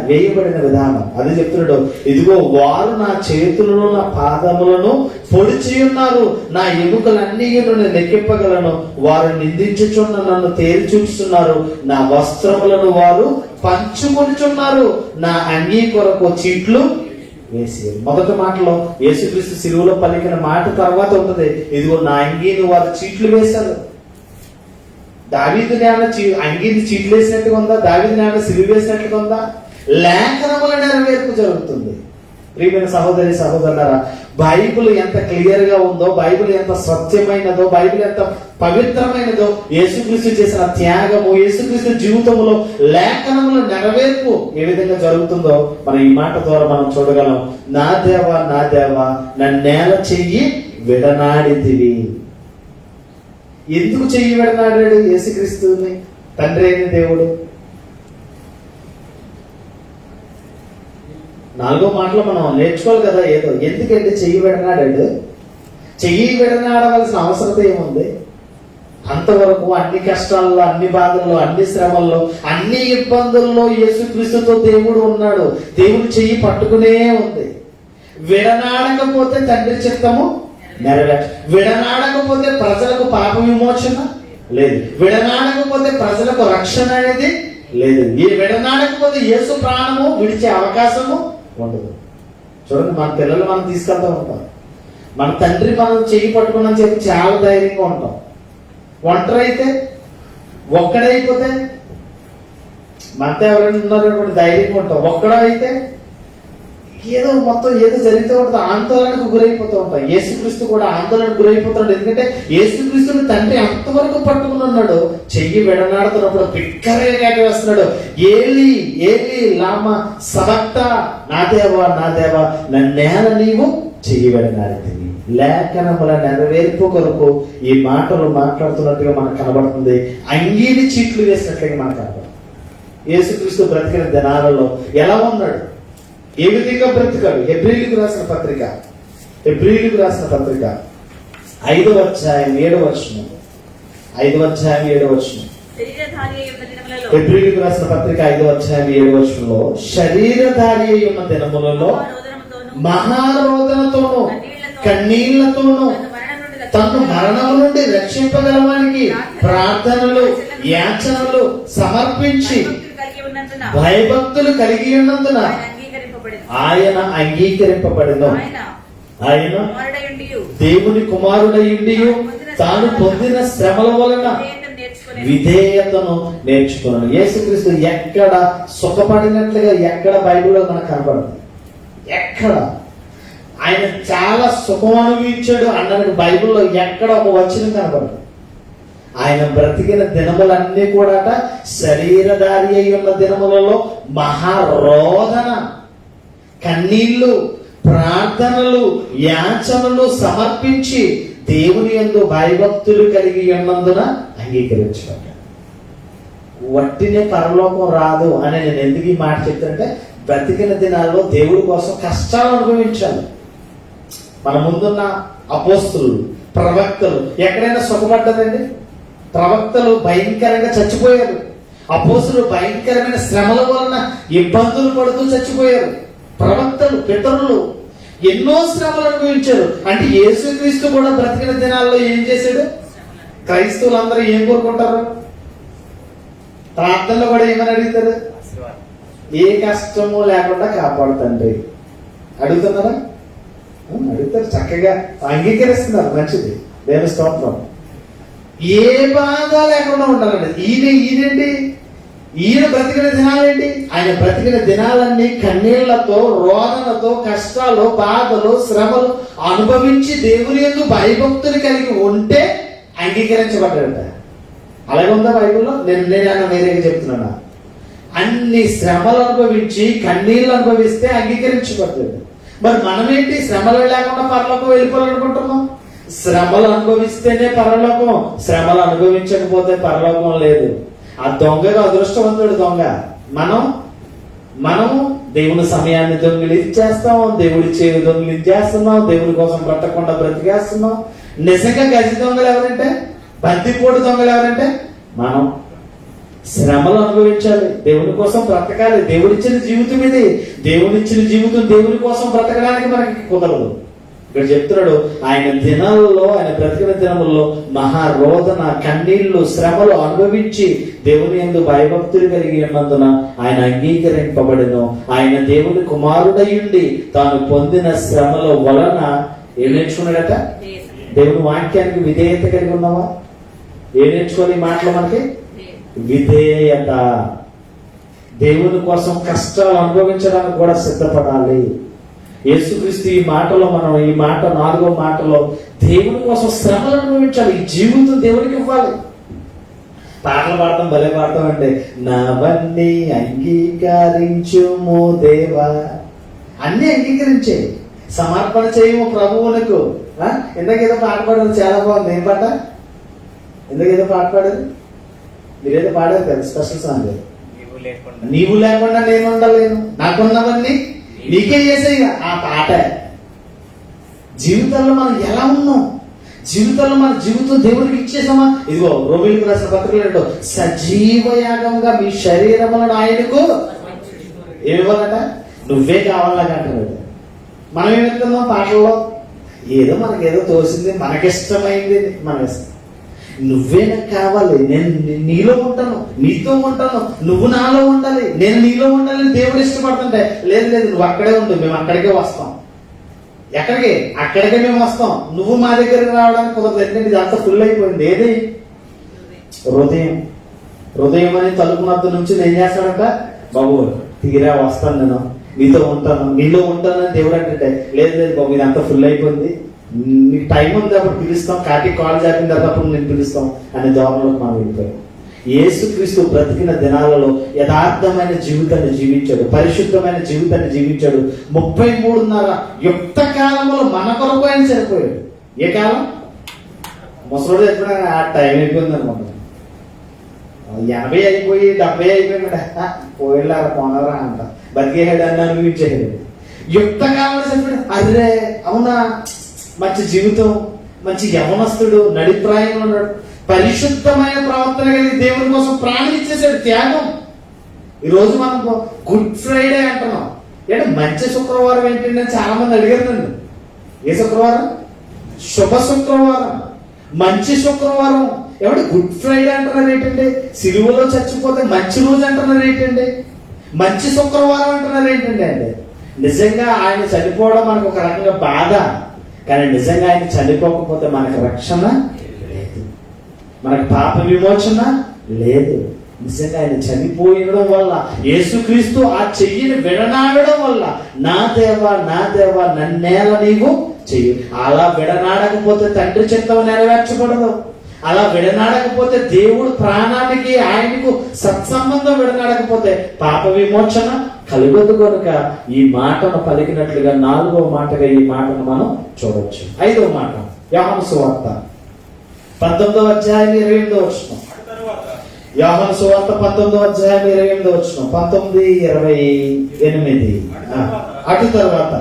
వేయబడిన విధానం. అది చెప్తున్నాడు, ఇదిగో వారు నా చేతులను నా పాదములను పొడిచి ఉన్నారు, నా ఎముకలన్నీ నేను లెక్కింపగలను, వారు నిందించుచున్న నన్ను తేరి చూస్తున్నారు, నా వస్త్రములను వారు పంచుకొనిచున్నారు, నా అంగీ కొరకు చీట్లు వేసి. మొదటి మాటలో యేసుక్రీస్తు సిలువలో పలికిన మాట తర్వాత ఉంటుంది, ఇదిగో నా అంగీని వారు చీట్లు వేశారు. దావీదుని ఏమైనా అంగీని చీట్లు వేసినట్టుగా ఉందా? దావీదుని ఏమైనా సిలువ వేసినట్టుగా ఉందా? లేఖనముల నెరవేర్పు జరుగుతుంది. ప్రియమైన సహోదరి సహోదరులారా, బైబిల్ ఎంత క్లియర్ గా ఉందో, బైబిల్ ఎంత స్వచ్ఛమైనదో, బైబిల్ ఎంత పవిత్రమైనదో, యేసుక్రీస్తు చేసిన త్యాగము, యేసుక్రీస్తు జీవితంలో లేఖనముల నెరవేర్పు ఏ విధంగా జరుగుతుందో మనం ఈ మాట ద్వారా మనం చూడగలం. నా దేవా నా దేవా నన్నేల చెయ్యి విడనాడితివి. ఎందుకు చెయ్యి విడనాడాడు యేసుక్రీస్తుని తండ్రి అయిన దేవుడు? 4వ మాటలో మనం నేర్చుకోవాలి కదా ఏదో. ఎందుకంటే చెయ్యి విడనాడాడు? చెయ్యి విడనాడవలసిన అవసరత ఏముంది? అంతవరకు అన్ని కష్టాల్లో, అన్ని బాధల్లో, అన్ని శ్రమల్లో, అన్ని ఇబ్బందుల్లో యేసుక్రీస్తుతో దేవుడు ఉన్నాడు. దేవుడు చెయ్యి పట్టుకునే ఉంది. విడనాడకపోతే తండ్రి చిత్తము నెరవేర్చ, విడనాడకపోతే ప్రజలకు పాప విమోచన లేదు, విడనాడకపోతే ప్రజలకు రక్షణ అనేది లేదు, ఈ విడనాడకపోతే యేసు ప్రాణము విడిచే అవకాశము ఉండదు. చూడండి, మన పిల్లలు మనం తీసుకెళ్తూ ఉంటాం, మన తండ్రి మనం చెయ్యి పట్టుకున్నాం చెప్పి చాలా ధైర్యంగా ఉంటాం. ఒంటరి అయితే, ఒక్కడైపోతే, మనతో ఎవరైనా ఉన్నారనుకోండి ధైర్యంగా ఉంటాం. ఒక్కడైతే ఏదో మొత్తం ఏదో జరుగుతూ ఉంటుంది, ఆందోళనకు గురైపోతూ ఉంటాం. యేసుక్రీస్తు కూడా ఆందోళనకు గురైపోతున్నాడు. ఎందుకంటే యేసుక్రీస్తుని తండ్రి అంతవరకు పట్టుకుని ఉన్నాడు. చెయ్యి విడనాడుతున్నప్పుడు బిక్కరగా వేస్తున్నాడు, ఏలి ఏలి లామా సబక్తా, నా దేవా నా దేవా నన్నేల నీవు చెయ్యి విడనాడితివి. లేఖనముల నెరవేర్పు కొరకు ఈ మాటలు మాట్లాడుతున్నట్టుగా మనకు కనబడుతుంది. అంగీని చీట్లు వేసినట్లుగా మనకు కనబడుతుంది. యేసుక్రీస్తు బ్రతికిన దినాలలో ఎలా ఉన్నాడు, ఏ విధంగా బ్రతికాడు? హెబ్రీయులకు రాసిన పత్రిక 5వ అధ్యాయం 7వ వచనం. 5వ అధ్యాయం 7వ వచనం. హెబ్రీయులకు రాసిన పత్రిక 5వ అధ్యాయం 7వ వచనంలో, శరీరధారి అయ్యున్న దినములలో మహారోదనతోనూ కన్నీళ్లతోనూ తను మరణం నుండి రక్షింపగలవానికి ప్రార్థనలు యాచనలు సమర్పించి భయభక్తులు కలిగి ఉన్నందున ఆయన అంగీకరింపబడిన, ఆయన దేవుని కుమారుడయుండి తాను పొందిన శ్రమల వలన విధేయతను నేర్చుకున్నాడు. యేసుక్రీస్తు ఎక్కడ సుఖపడినట్లుగా ఎక్కడ బైబిల్లో మనకు కనబడదు. ఎక్కడ ఆయన చాలా సుఖం అనుభవించాడు అన్నది బైబిల్లో ఎక్కడ ఒక వచనం కనబడదు. ఆయన బ్రతికిన దినములన్నీ కూడా శరీరధారి అయి ఉన్న దినములలో మహారోదన, కన్నీళ్లు, ప్రార్థనలు, యాచనలు సమర్పించి దేవుని యందు భయభక్తులు కలిగి ఉన్నందున అంగీకరించాడు. వట్టినే పరలోకం రాదు అని నేను ఎందుకు ఈ మాట చెప్తానంటే, బ్రతికిన దినాల్లో దేవుడి కోసం కష్టాలు అనుభవించాలి. మన ముందున్న అపోస్తులు, ప్రవక్తలు ఎక్కడైనా సుఖపడ్డదండి? ప్రవక్తలు భయంకరంగా చచ్చిపోయారు. అపోస్తులు భయంకరమైన శ్రమల వలన ఇబ్బందులు పడుతూ చచ్చిపోయారు. ప్రవక్తలు, పితరులు ఎన్నో శ్రమలు అనుభవించారు. అంటే యేసుక్రీస్తు కూడా బ్రతికిన దినాల్లో ఏం చేశాడు? క్రైస్తవులందరూ ఏం కోరుకుంటారు? ప్రార్థనలో కూడా ఏమని అడుగుతారు? ఏ కష్టము లేకుండా కాపాడుతండి అడుగుతున్నారా? అడుగుతారు, చక్కగా అంగీకరిస్తున్నారు. మంచిది, దేవుని స్తోత్రం. ఏ బాధ లేకుండా ఉండాలండి. ఈయనండి, ఈయన బ్రతికిన దినాలేంటి? ఆయన బ్రతికిన దినాలన్నీ కన్నీళ్లతో, రోదనతో, కష్టాలు, బాధలు, శ్రమలు అనుభవించి దేవుని యందు భయభక్తులు కలిగి ఉంటే అంగీకరించబడ్డాడట. అలాగే ఉందా బైబిల్లో? నేను వేరేగా చెప్తున్నానా? అన్ని శ్రమలు అనుభవించి కన్నీళ్ళు అనుభవిస్తే అంగీకరించబడుతుంది. మరి మనమేంటి శ్రమలు లేకుండా పరలోకం వెళ్ళిపోవాలనుకుంటున్నాం? శ్రమలు అనుభవిస్తేనే పరలోకం, శ్రమలు అనుభవించకపోతే పరలోకం లేదు. ఆ దొంగగా అదృష్టవంతుడు దొంగ. మనం దేవుని సమయాన్ని దొంగిలించేస్తాం, దేవుడి చేతి దొంగిలించేస్తున్నాం, దేవుడి కోసం బ్రతకకుండా బ్రతికేస్తున్నాం. నిజంగా గజి దొంగలు ఎవరంటే, బందిపోటు దొంగలు ఎవరంటే మనం. శ్రమలు అనుభవించాలి, దేవుని కోసం బ్రతకాలి. దేవుడిచ్చిన జీవితం ఇది. దేవుడిచ్చిన జీవితం దేవుని కోసం బ్రతకడానికి మనకి కుదరదు. ఇక్కడ చెప్తున్నాడు, ఆయన దినాలలో, ఆయన బ్రతికిన దినములలో మహారోదన, కన్నీళ్లు, శ్రమలు అనుభవించి దేవుని యందు భయభక్తులు కలిగి ఉన్నందున ఆయన అంగీకరింపబడెను. ఆయన దేవుని కుమారుడయ్యుండి తాను పొందిన శ్రమల వలన ఏం నేర్చుకున్నాడట? దేవుని వాక్యానికి విధేయత కలిగి ఉన్నావా? ఏం నేర్చుకోవాలి ఈ మాటలు మనకి? విధేయత. దేవుని కోసం కష్టాలు అనుభవించడానికి కూడా సిద్ధపడాలి. యేసుక్రీస్తు ఈ మాటలో, మనం ఈ మాట 4వ మాటలో దేవుని కోసం శ్రమలు అనుభవించాలి. ఈ జీవితం దేవునికి ఇవ్వాలి. పాటలు పాడతాం, భలే పాడతాం అంటే, నావన్నీ అంగీకరించుము దేవా. అన్ని అంగీకరించే సమర్పణ చేయము ప్రభువునకు. ఇందాకేదో పాట పాడేది చాలా బాగుంది. ఏం పాట? ఇందాకేదో పాట పాడేది మీరేదో పాడారు కదా, స్పెషల్ సాంగ్. నీవు లేకుండా నేను ఉండలేను, నాకున్నవన్నీ నీకే చేసేగా. ఆ పాట జీవితంలో మనం ఎలా ఉన్నాం, జీవితంలో మన జీవితం దేవుడికి ఇచ్చేసామా? ఇదిగో రోమిలకు రాసిన పత్రికలో సజీవ యాగంగా మీ శరీరములను ఆయనకు ఏమివ్వాలట? నువ్వే కావాలంటారు. మనం ఏమిస్తున్నాం పాటల్లో? ఏదో మనకేదో తోసింది, మనకిష్టమైంది మనం ఇస్తాం. నువ్వే నాకు కావాలి, నేను నీలో ఉంటాను, నీతో ఉంటాను, నువ్వు నాలో ఉండాలి, నేను నీలో ఉండాలని దేవుడు ఇష్టపడుతుంటే, లేదు నువ్వు అక్కడే ఉండు, మేము అక్కడికే వస్తాం. ఎక్కడికి? అక్కడికే మేము వస్తాం. నువ్వు మా దగ్గరికి రావడానికి కుదరదు, ఎందుకంటే ఇదంతా ఫుల్ అయిపోయింది. ఏది? హృదయం అని తలుపునద్దు నుంచి నేను చేస్తాడంట, బాబు తీరా వస్తాను, నేను నీతో ఉంటాను, నీలో ఉంటానని దేవుడు అంటే, లేదు బాబు ఇదంతా ఫుల్ అయిపోయింది, నీకు టైం ఉంది అప్పుడు పిలుస్తాం, కాటికి కాల్ చేసిన తర్వాత అప్పుడు నేను పిలుస్తాం అనే ధోరణిలోకి మనం వెళ్ళిపోయాం. యేసుక్రీస్తు బ్రతికిన దినాలలో యథార్థమైన జీవితాన్ని జీవించాడు, పరిశుద్ధమైన జీవితాన్ని జీవించాడు. 33.5 యుక్త కాలంలో మన కొరకు ఆయన చనిపోయాడు. ఏ కాలం? ముసలోడు చెప్పినా ఆ టైం అయిపోయింది అనుకుంటా, 80 అయిపోయి 70 అయిపోయింది, పోయిళ్ళారా పోనరా అంట, బతికేహాడు అని అనిపించేది. యుక్త కాలంలో చెప్పాడు. అరే అవునా, మంచి జీవితం, మంచి యవనస్తుడు, నడిప్రాయంలో ఉన్నాడు, పరిశుద్ధమైన ప్రవర్తన కలిగి దేవుని కోసం ప్రాణం ఇచ్చేసాడు, త్యాగం. ఈరోజు మనం గుడ్ ఫ్రైడే అంటున్నాం. అంటే మంచి శుక్రవారం ఏంటంటే చాలా మంది అడిగారు నన్ను. ఏ శుక్రవారం? శుభ శుక్రవారం, మంచి శుక్రవారం. ఏమంటే గుడ్ ఫ్రైడే అంటున్నారు ఏంటంటే? సిలువలో చచ్చిపోతే మంచి రోజు అంటున్నారు ఏంటంటే? మంచి శుక్రవారం అంటున్నారు ఏంటంటే? అంటే నిజంగా ఆయన చనిపోవడం మనకు ఒక రకంగా బాధ, కానీ నిజంగా ఆయన చనిపోకపోతే మనకు రక్షణ లేదు, మనకు పాప విమోచన లేదు. నిజంగా ఆయన చనిపోయడం వల్ల, యేసుక్రీస్తు ఆ చెయ్యిని విడనాడడం వల్ల, నా దేవా నన్నేల నీవు చెయ్యి. అలా విడనాడకపోతే తండ్రి చిత్తం నెరవేర్చబడదు. అలా విడనాడకపోతే దేవుడు ప్రాణానికి ఆయనకు సత్సంబంధం విడనాడకపోతే పాప విమోచన కలుగదు. కనుక ఈ మాటను పలికినట్లుగా 4వ మాటగా ఈ మాటను మనం చూడొచ్చు. 5వ మాట యోహాను సువార్త 19వ అధ్యాయం 28వ వచనం. యోహాను సువార్త 19వ అధ్యాయం 28వ వచనం, 19:28. అటు తర్వాత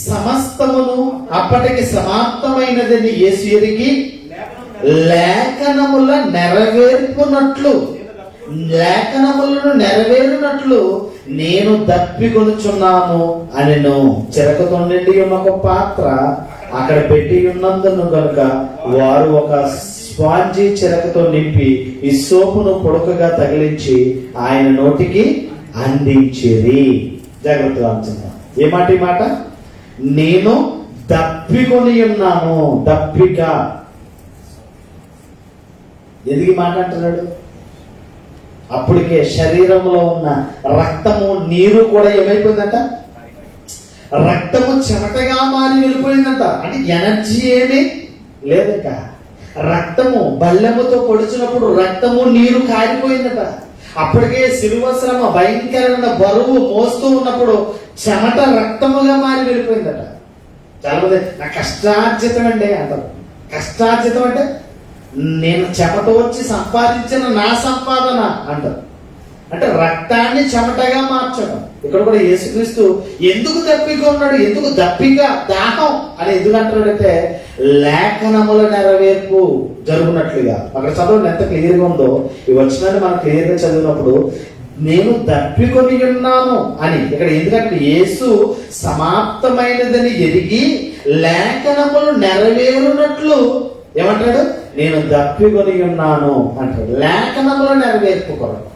సమస్తమును అప్పటికి సమాప్తమైనదని యేసు ఎరిగి లేఖనములను నెరవేరునట్లు నేను దప్పికొనుచున్నాను అనెను. చెరకుతో నిండి ఉన్న ఒక పాత్ర అక్కడ పెట్టి ఉన్నందును గనుక వారు ఒక స్పాంజీ చెరకుతో నింపి ఈ సోపును పొడకగా తగిలించి ఆయన నోటికి అందించేది. జాగ్రత్తగా అంటున్నా. ఏ మాట? ఈ మాట నేను దప్పికొని ఉన్నాను. దప్పిక. ఎందుకు మాట అంటున్నాడు? అప్పటికే శరీరంలో ఉన్న రక్తము, నీరు కూడా ఏమైపోయిందంట? రక్తము చెమటగా మారి వెళ్ళిపోయిందంట. అంటే ఎనర్జీ ఏమీ లేదక. రక్తము బల్లెముతో పొడిచినప్పుడు రక్తము నీరు కారిపోయిందట. అప్పటికే శిలువ శ్రమ భయంకరమైన బరువు మోస్తూ ఉన్నప్పుడు చెమట రక్తముగా మారి వెళ్ళిపోయిందట. చాలా మంది నా కష్టార్జితం అండి అంటారు. కష్టార్జితం అంటే నేను చెమట వచ్చి సంపాదించిన నా సంపాదన అంటారు. అంటే రక్తాన్ని చెమటగా మార్చడం. ఇక్కడ కూడా యేసుక్రీస్తు ఎందుకు దప్పిక ఉన్నాడు, ఎందుకు దప్పిక దాహం అని ఎందుకు అంటాడంటే లేఖనముల నెరవేర్పు జరుగునట్లుగా. అక్కడ చదవండి ఎంత క్లియర్గా ఉందో. ఈ వచనాన్ని మనం క్లియర్గా చదివినప్పుడు నేను దప్పికొని ఉన్నాను అని ఇక్కడ. ఎందుకంటే యేసు సమాప్తమైనదని ఎరిగి లేఖనములు నెరవేరునట్లు ఏమంటాడు, నేను దప్పికొని ఉన్నాను అంటాడు. లేఖనముల నెరవేర్పు కొరకు,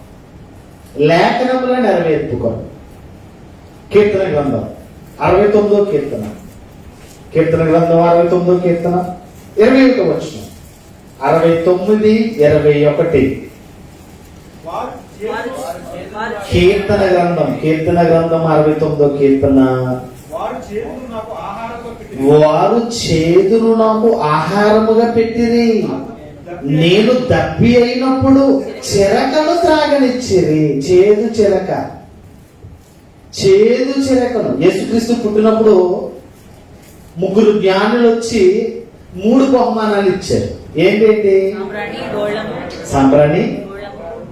లేఖనముల నెరవేర్పు కొరకు. కీర్తన గ్రంథం 69వ కీర్తన, కీర్తన గ్రంథం 69వ కీర్తన 21వ వచనం. 69, 21 కీర్తన గ్రంథం 69వ కీర్తన. వారు చేదును నాకు ఆహారముగా పెట్టిరి, నేను దప్పి అయినప్పుడు చెరకను త్రాగనిచ్చిరి. చేదు చెరక, చేదు చెరకను. యేసుక్రీస్తు పుట్టినప్పుడు 3 జ్ఞానులు వచ్చి 3 బహుమానాలు ఇచ్చారు. ఏంటండి? సాంబ్రాణి,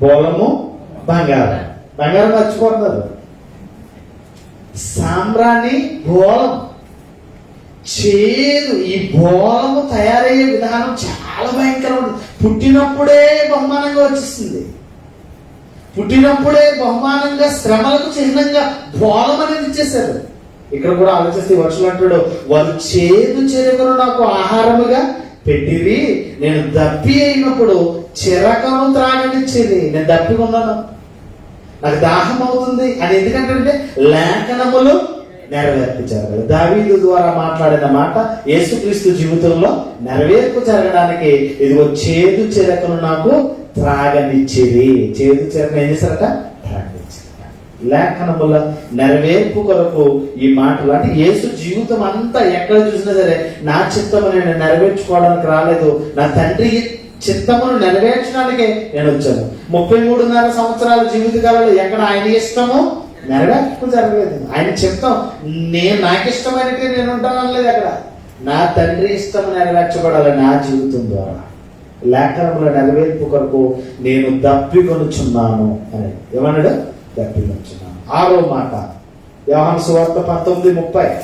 బోళము, బంగారం. బంగారం మర్చిపోతున్నారు. సాంబ్రాణి, బోళం, చేదు. ఈ బోళము తయారయ్యే విధానం చాలా భయంకరం. పుట్టినప్పుడే బహుమానంగా వచ్చేస్తుంది. పుట్టినప్పుడే బహుమానంగా, శ్రమలకు చిహ్నంగా బోళం అనేది ఇచ్చేశారు. ఇక్కడ కూడా ఆలోచిస్తే వర్షం అంటాడు, వారు చేదు చెరకను నాకు ఆహారముగా పెట్టిరి, నేను దప్పి అయినప్పుడు చెరకను త్రాగనిచ్చేది. నేను దప్పి ఉన్నాను, నాకు దాహం అవుతుంది అని. ఎందుకంటే లేఖనములు నెరవేర్పు జరగాలి. దావీదు ద్వారా మాట్లాడిన మాట యేసుక్రీస్తు జీవితంలో నెరవేర్పు జరగడానికి ఇదిగో చేదు చెరకను నాకు త్రాగనిచ్చిరి. చేదు చెరకను ఏం చేశారట? త్రాగనిచ్చారు. లేఖనముల నెరవేర్పు కొరకు ఈ మాటలు. అంటే యేసు జీవితం అంతా ఎక్కడ చూసినా సరే నా చిత్తము నేను నెరవేర్చుకోవడానికి రాలేదు, నా తండ్రి చిత్తమును నెరవేర్చడానికే నేను వచ్చాను. 33.5 సంవత్సరాల జీవితకాలంలో ఎక్కడ ఆయన ఇష్టము నెరవేర్పు జరగలేదు. ఆయన చిత్తం నాకు ఇష్టమైనట్టు నేను ఉంటానలేదు. అక్కడ నా తండ్రి ఇష్టం నెరవేర్చబడాలి నా జీవితం ద్వారా. లేఖనముల నెరవేర్పు కొరకు నేను దప్పికొనుచున్నాను అని ఏమన్నాడు? దప్పికొనుచున్నాను. 6వ మాట యోహాను సువార్త 19:30.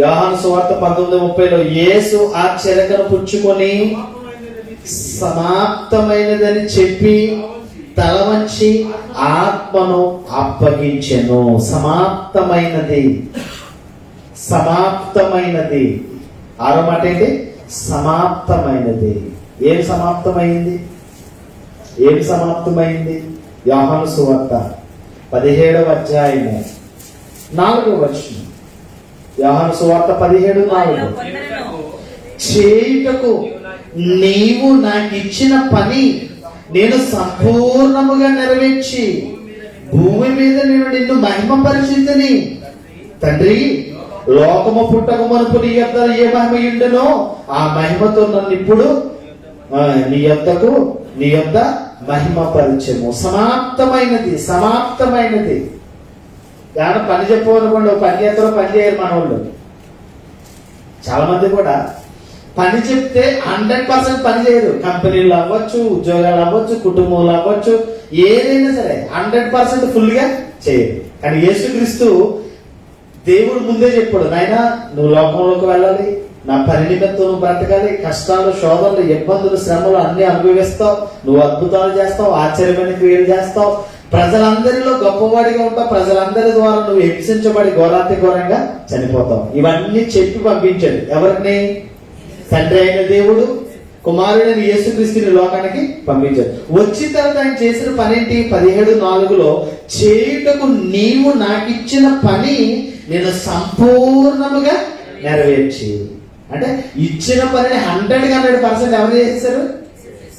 యోహాను సువార్త 19:30లో యేసు ఆ చెరకను పుచ్చుకొని సమాప్తమైనదని చెప్పి తల వంచి ఆత్మను అప్పగించెను. సమాప్తమైనది, సమాప్తమైనది. 6వ మాట ఏంటి? సమాప్తమైనది. ఏం సమాప్తమైంది? ఏం సమాప్తమైంది? యోహాను సువార్త 17వ అధ్యాయము 4వ వచనం. యోహాను సువార్త 17:4 చేయుటకు నీవు నాకు ఇచ్చిన పని నేను సంపూర్ణముగా నెరవేర్చి భూమి మీద నేను నిన్ను మహిమపరిచితిని. తండ్రి, లోకము పుట్టక మునుపు నీ యొద్ద ఏ మహిమ ఉండెనో ఆ మహిమతో నన్ను ఇప్పుడు నీ యొద్ద మహిమపరిచెము. సమాప్తమైనది, సమాప్తమైనది. ఏమైనా పని చెప్పనుకోండి, పని చేస్తారో పని చేయరు మన వాళ్ళు. చాలా మంది కూడా పని చెప్తే 100% పని చేయరు. కంపెనీలు అవ్వచ్చు, ఉద్యోగాలు అవ్వచ్చు, కుటుంబంలో అవ్వచ్చు, ఏదైనా సరే 100% ఫుల్గా చేయరు. కానీ యేసుక్రీస్తు దేవుడు ముందే చెప్పాడు, నాయనా నువ్వు లోకంలోకి వెళ్ళాలి, నా పని నిమిత్తం నువ్వు బ్రతకాలి, కష్టాలు, శోధనలు, ఇబ్బందులు, శ్రమలు అన్ని అనుభవిస్తావు, నువ్వు అద్భుతాలు చేస్తావు, ఆశ్చర్యమైన క్రియలు చేస్తావు, ప్రజలందరిలో గొప్పవాడిగా ఉంటావు, ప్రజలందరి ద్వారా నువ్వు హింసించబడి ఘోరాతి ఘోరంగా చనిపోతావు. ఇవన్నీ చెప్పి పంపించాడు. ఎవరిని? తండ్రి అయిన దేవుడు కుమారుడైన యేసుక్రీస్తుని లోకానికి పంపించాడు. వచ్చిన తర్వాత ఆయన చేసిన పని ఏంటి? 17:4లో చేయుటకు నీవు నాకు ఇచ్చిన పని నేను సంపూర్ణముగా నెరవేర్చి. అంటే ఇచ్చిన పనిని 100% ఎవరు చేశారు?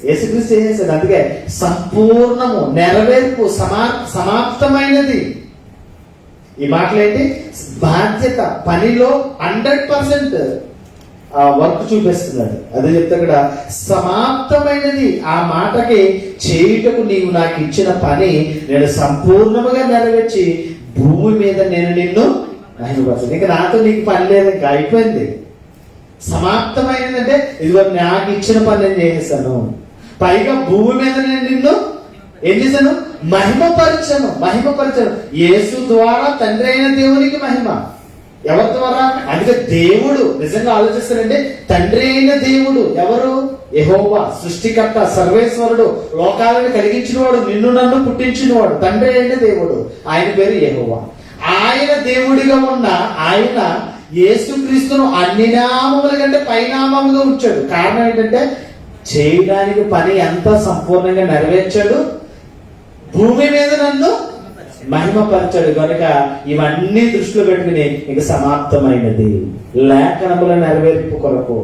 యేసుక్రీస్తు చేసేసాడు. అందుకే సంపూర్ణము, నెరవేర్పు, సమాప్తమైనది. ఈ మాటలేంటి? బాధ్యత, పనిలో 100%. ఆ వర్క్ చూపిస్తున్నాడు. అదే చెప్తే ఇక్కడ సమాప్తమైనది. ఆ మాటకి చేయుటకు నీవు నాకు ఇచ్చిన పని నేను సంపూర్ణముగా నెరవేర్చి భూమి మీద నేను నిన్ను మహిమపరచాను. ఇంకా నాతో నీకు పని లేదు, ఇంకా అయిపోయింది. సమాప్తమైనదంటే ఇదిగో నాకు ఇచ్చిన పని నేను చేసేసాను. పైగా భూమి మీద నేను నిన్ను ఏం చేశాను? మహిమపరచాను. యేసు ద్వారా తండ్రి అయిన దేవునికి మహిమ. ఎవరి ద్వారా? అందుకే దేవుడు నిజంగా ఆలోచిస్తారంటే తండ్రి అయిన దేవుడు ఎవరు? యెహోవా, సృష్టికర్త, సర్వేశ్వరుడు, లోకాలను కలిగించినవాడు, నిన్ను నన్ను పుట్టించినవాడు, తండ్రి అయిన దేవుడు. ఆయన పేరు యెహోవా. ఆయన దేవుడిగా ఉన్న ఆయన యేసుక్రీస్తును అన్ని నామముల కంటే పైనామముగా ఉంచాడు. కారణం ఏంటంటే చేయడానికి పని ఎంత సంపూర్ణంగా నెరవేర్చాడు, భూమి మీద నన్ను మహిమపరచాడు. కనుక ఇవన్నీ దృష్టిలో పెట్టుకుని ఇక సమాప్తమైనది, లేఖనముల నెరవేర్పు కొరకు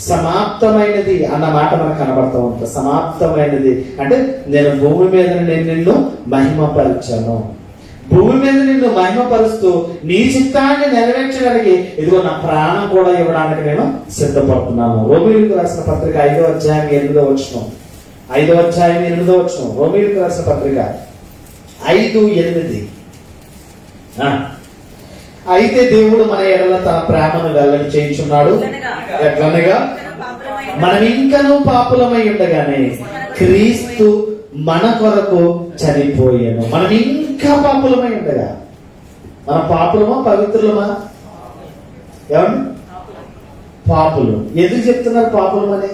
సమాప్తమైనది అన్న మాట మనకు కనబడతా ఉంటుంది. సమాప్తమైనది అంటే నేను భూమి మీద నేను నిన్ను మహిమపరచాను. భూమి మీద నిన్ను మహిమపరుస్తూ నీ చిత్తాన్ని నెరవేర్చడానికి ఇదిగో నా ప్రాణం కూడా ఇవ్వడానికి నేను సిద్ధపడుతున్నాను. రోమీయులకు రాసిన పత్రిక 5వ అధ్యాయం 8వ వచనం. 5వ అధ్యాయం 8వ వచనం. రోమీయులకు రాసిన పత్రిక 5:8. అయితే దేవుడు మన ఎడల తన ప్రేమను వెల్లడి చేయించున్నాడు. ఎట్లనగా మనం ఇంకనూ పాపులమై ఉండగానే క్రీస్తు మన కొరకు చనిపోయాను. మనం ఇంకా పాపులమై ఉండగా. మన పాపులమా పవిత్రులమా? ఏమండి? పాపులు. ఎందుకు చెప్తున్నారు పాపులమని?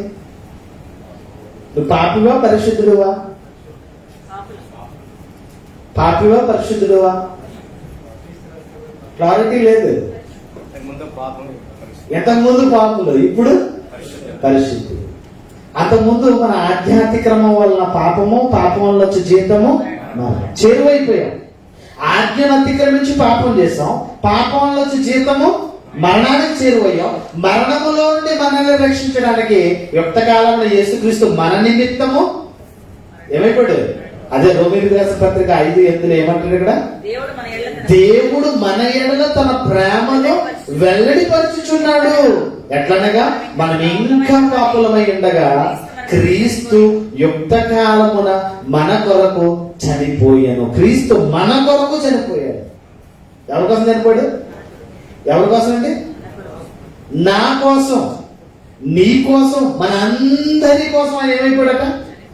నువ్వు పాపివా పరిశుద్ధుడువా? పాపివా పరిశుద్ధుడువా? క్లారిటీ లేదు. ఎంతకుముందు పాపులు, ఇప్పుడు పరిశుద్ధుడు. అంతకుముందు మన ఆధ్యాత్మిక క్రమం వలన పాపం వల్ల వచ్చే జీతము చేరువైపోయాం. ఆజ్ఞను అతిక్రమించి పాపం చేసాం. పాపం వల్ల వచ్చే జీతము మరణానికి చేరువయ్యాం. మరణములో నుండి మనల్ని రక్షించడానికి యుక్త కాలంలో యేసుక్రీస్తు మన నిమిత్తము ఏమైపోయాడు? అదే రోమీయులకు రాసిన పత్రిక 5:8 ఏమంటాడు ఇక్కడ? దేవుడు మన ఎడల తన ప్రేమను వెల్లడిపరుచుచున్నాడు. ఎట్లనగా మనం ఇంకా పాపులమై ఉండగా క్రీస్తు యుక్త కాలమున మన కొరకు చనిపోయాను. క్రీస్తు మన కొరకు చనిపోయాడు. ఎవరి కోసం చనిపోయాడు? ఎవరి కోసం అండి? నా కోసం, నీ కోసం, మన అందరి కోసం ఆయన ఏమైపోయాడట?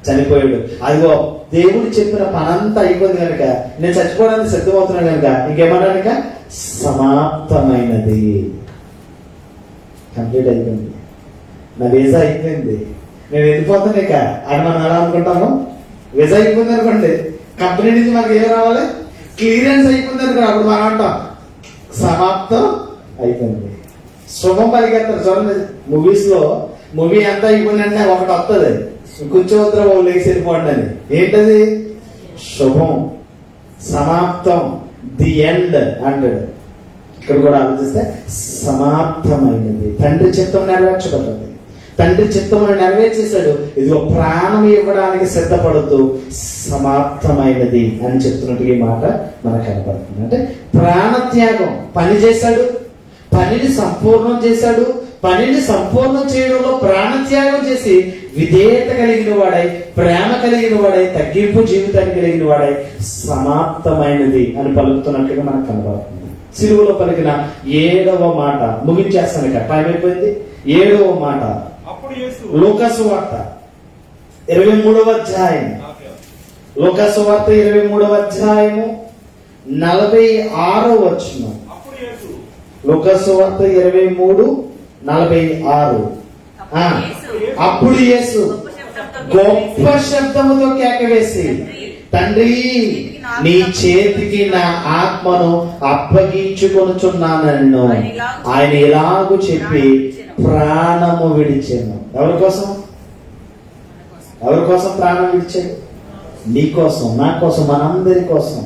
చనిపోయాడు. అదిగో దేవుడు చెప్పిన పనంతా అయిపోయింది కనుక నేను చచ్చిపోవడానికి సిద్ధమవుతున్నాను కనుక ఇంకేమన్నాక సమాప్తమైనది, కంప్లీట్ అయిపోయింది, నా వీసా అయిపోయింది, నేను వెళ్ళిపోతాను ఇక అని మనం ఎలా అనుకుంటాము? వీసా అయిపోయింది అనుకోండి, కంపెనీ నుంచి మనకి ఏం రావాలి? క్లియరెన్స్ అయిపోయింది అనుకో, అప్పుడు మనం అంటాం సమాప్తం అయిపోయింది. శుభం పలికేస్తారు చూడండి. మూవీస్ లో మూవీ ఎంత అయిపోయిందంటే ఒకటి వస్తుంది, కూర్చోవద్దురా బాబు లేచి వెళ్ళిపోండి అని. ఏంటది? శుభం, సమాప్తం, ది ఎండ్ అంటాడు. ఇక్కడ కూడా ఆలోచిస్తే సమాప్తమైనది. తండ్రి చిత్తం నెరవేర్చబడ్డది. తండ్రి చిత్తమును నెరవేర్చేశాడు. ఇదిగో ప్రాణం ఇవ్వడానికి సిద్ధపడుతూ సమాప్తమైనది అని చెప్తున్నట్టు ఈ మాట మనకు కనపడుతుంది. అంటే ప్రాణత్యాగం. పని చేశాడు, పనిని సంపూర్ణం చేశాడు. పనిని సంపూర్ణం చేయడంలో ప్రాణత్యాగం చేసి విధేయత కలిగిన వాడై, ప్రేమ కలిగిన వాడై, తగ్గింపు జీవితాన్ని కలిగిన వాడై సమాప్తమైనది అని పలుకుతున్నట్టుగా మనకు కనబడుతుంది. సిలువలో పలికిన 7వ మాట ముగించేస్తాను ఇక, టైం అయిపోయింది. 7వ మాట లూకాసు వార్త 23వ అధ్యాయం. లూకాసు వార్త 23వ అధ్యాయము 46వ వచనం. లూకాసు వార్త 23:46. అప్పుడు యేసు గొప్ప శబ్దముతో కేకవేసి, తండ్రి నీ చేతికి నా ఆత్మను అప్పగించుకొనుచున్నానన్ను ఆయన ఇలాగూ చెప్పి ప్రాణము విడిచాను. ఎవరి కోసం? ఎవరి కోసం ప్రాణం విడిచాడు? నీ కోసం, నా కోసం, మనందరి కోసం.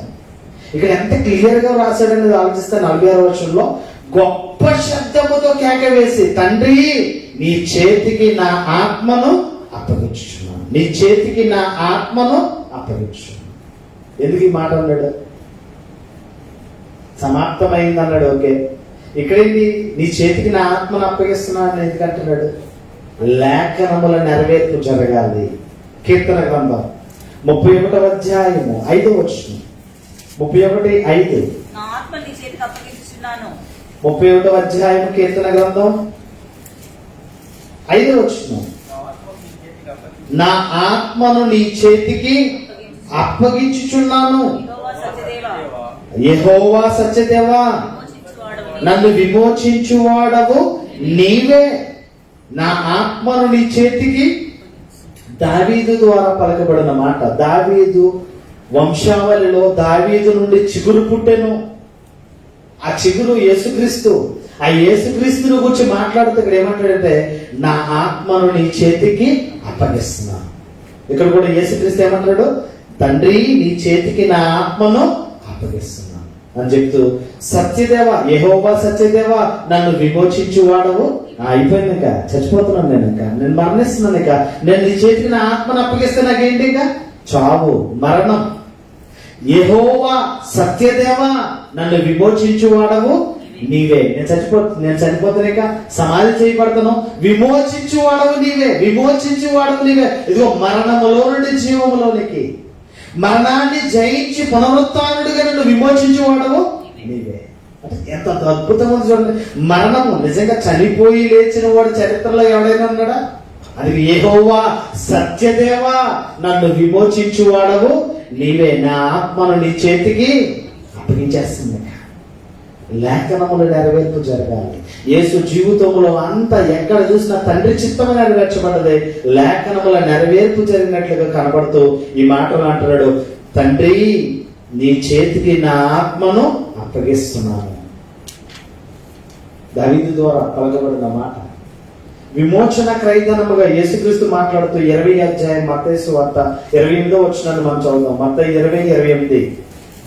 ఇక్కడ ఎంత క్లియర్ గా రాశాడనేది ఆలోచిస్తే 46వ వచనంలో గొప్ప శబ్దముతో కేక వేసి, తండ్రి నీ చేతికి నా ఆత్మను అప్పగించుచున్నాను, నీ చేతికి నా ఆత్మను అప్పగించుచున్నాను. ఎందుకు ఈ మాట అన్నాడు? సమాప్తమైంది అన్నాడు, ఓకే. ఇక్కడేంటి, నీ చేతికి నా ఆత్మను అప్పగిస్తున్నాను ఎందుకంటున్నాడు? లేఖనముల నెరవేర్పు జరగాలి. కీర్తన గ్రంథం 31వ అధ్యాయము 5వ వచనం. 31:5. నా ఆత్మ నీ చేతికి అప్పగించుచున్నాను. 31వ అధ్యాయం కీర్తన గ్రంథం 5వ వచనం. నా ఆత్మను నీ చేతికి అప్పగించుచున్నాను. యెహోవా సత్యదేవా, నన్ను విమోచించువాడవు నీవే. నా ఆత్మను నీ చేతికి. దావీదు ద్వారా పలకబడిన మాట. దావీదు వంశావళిలో దావీదు నుండి చిగురు పుట్టెను. ఆ చిగురు యేసుక్రీస్తు. ఆ యేసుక్రీస్తుని గురించి మాట్లాడుతూ ఇక్కడ ఏమంటాడంటే, నా ఆత్మను నీ చేతికి అప్పగిస్తున్నాను. ఇక్కడ కూడా యేసుక్రీస్తు ఏమంటాడు? తండ్రి, నీ చేతికి నా ఆత్మను అప్పగిస్తున్నాను అని చెప్తూ, సత్యదేవ, యెహోవా సత్యదేవ, నన్ను విమోచించువాడవు. అయిపోయింది, ఇంకా చచ్చిపోతున్నాను నేను మరణిస్తున్నాను. నేను నీ చేతికి నా ఆత్మను అప్పగిస్తే నాకేంటి? ఇంకా చావు, మరణం. యెహోవా సత్యదేవ, నన్ను విమోచించువాడవు నీవే. నేను చనిపోతాను, సమాధి చేయబడతాను. విమోచించువాడవు నీవే, విమోచించువాడవు నీవే. ఇదిగో మరణములో నుండి జీవములోనికి, మరణాన్ని జయించి పునరుత్థానుడిగా నన్ను విమోచించువాడవు నీవే. అంటే ఎంత అద్భుతంగా ఉంది చూడండి. మరణము నిజంగా చనిపోయి లేచిన వాడు చరిత్రలో ఎవడైనా ఉన్నాడా? అది యెహోవా సత్యదేవా, నన్ను విమోచించువాడవు నీవే. నా ఆత్మను నీ చేతికి అప్పగించేస్తుంది. లేఖనముల నెరవేర్పు జరగాలి. యేసు జీవితంలో అంతా ఎక్కడ చూసినా తండ్రి చిత్తము నెరవేర్చబడ్డది. లేఖనముల నెరవేర్పు జరిగినట్లుగా కనబడుతూ ఈ మాటలు అంటున్నాడు, తండ్రి, నీ చేతికి నా ఆత్మను అప్పగిస్తున్నాను. దావీదు ద్వారా పలకబడిన మాట. విమోచన క్రయధనముగా యేసుక్రీస్తు మాట్లాడుతూ 20వ అధ్యాయం మత్తయి సువార్త 28వ వచనాన్ని మనం చదువుదాం. మత్తయి 20:28.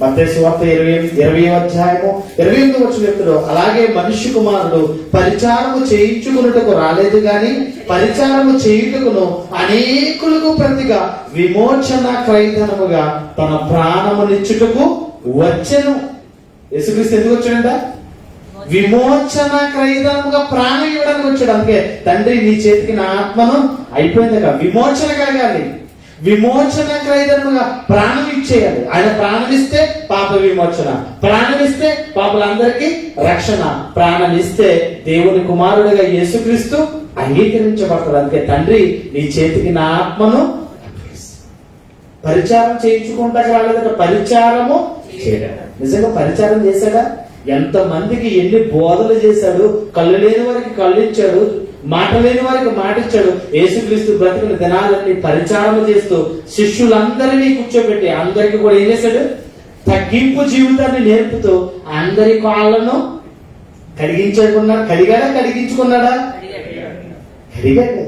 మత్తయి సువార్త 20వ అధ్యాయము 28వ వచనం చెప్తాడు, అలాగే మనుష్య కుమారుడు పరిచారము చేయించుకున్నట్టుకు రాలేదు గాని పరిచారము చేయుటకును అనేకులకు ప్రతిగా విమోచన క్రయధనముగా తన ప్రాణమునిచ్చుటకు వచ్చెను. యేసుక్రీస్తు ఎందుకు వచ్చాడంట? విమోచన క్రయధనముగా ప్రాణం ఇవ్వడానికి వచ్చాడు. అందుకే తండ్రి, నీ చేతికి నా ఆత్మను, అయిపోయింది, విమోచన కలగాలి. విమోచన క్రయధనముగా ప్రాణం ఇచ్చేయాలి. ఆయన ప్రాణం ఇస్తే పాప విమోచన, ప్రాణం ఇస్తే పాపలందరికీ రక్షణ, ప్రాణం ఇస్తే దేవుని కుమారుడిగా యేసుక్రీస్తు అంగీకరించబడతాడు. అందుకే తండ్రి, నీ చేతికి నా ఆత్మను. పరిచారం చేయించుకుంటా రాలేదట, పరిచారము చేయడం. నిజంగా పరిచారం చేశాడా? ఎంతమందికి ఎన్ని బోధలు చేశాడు. కళ్ళు లేని వారికి కళ్ళు ఇచ్చాడు, మాట లేని వారికి మాట ఇచ్చాడు. యేసుక్రీస్తు బ్రతికిన దినాలన్నీ పరిచారం చేస్తూ శిష్యులందరినీ కూర్చోబెట్టి అందరికి కూడా ఏం చేశాడు? తగ్గింపు జీవితాన్ని నేర్పుతూ అందరి కాళ్ళను కడిగించుకున్నాడా?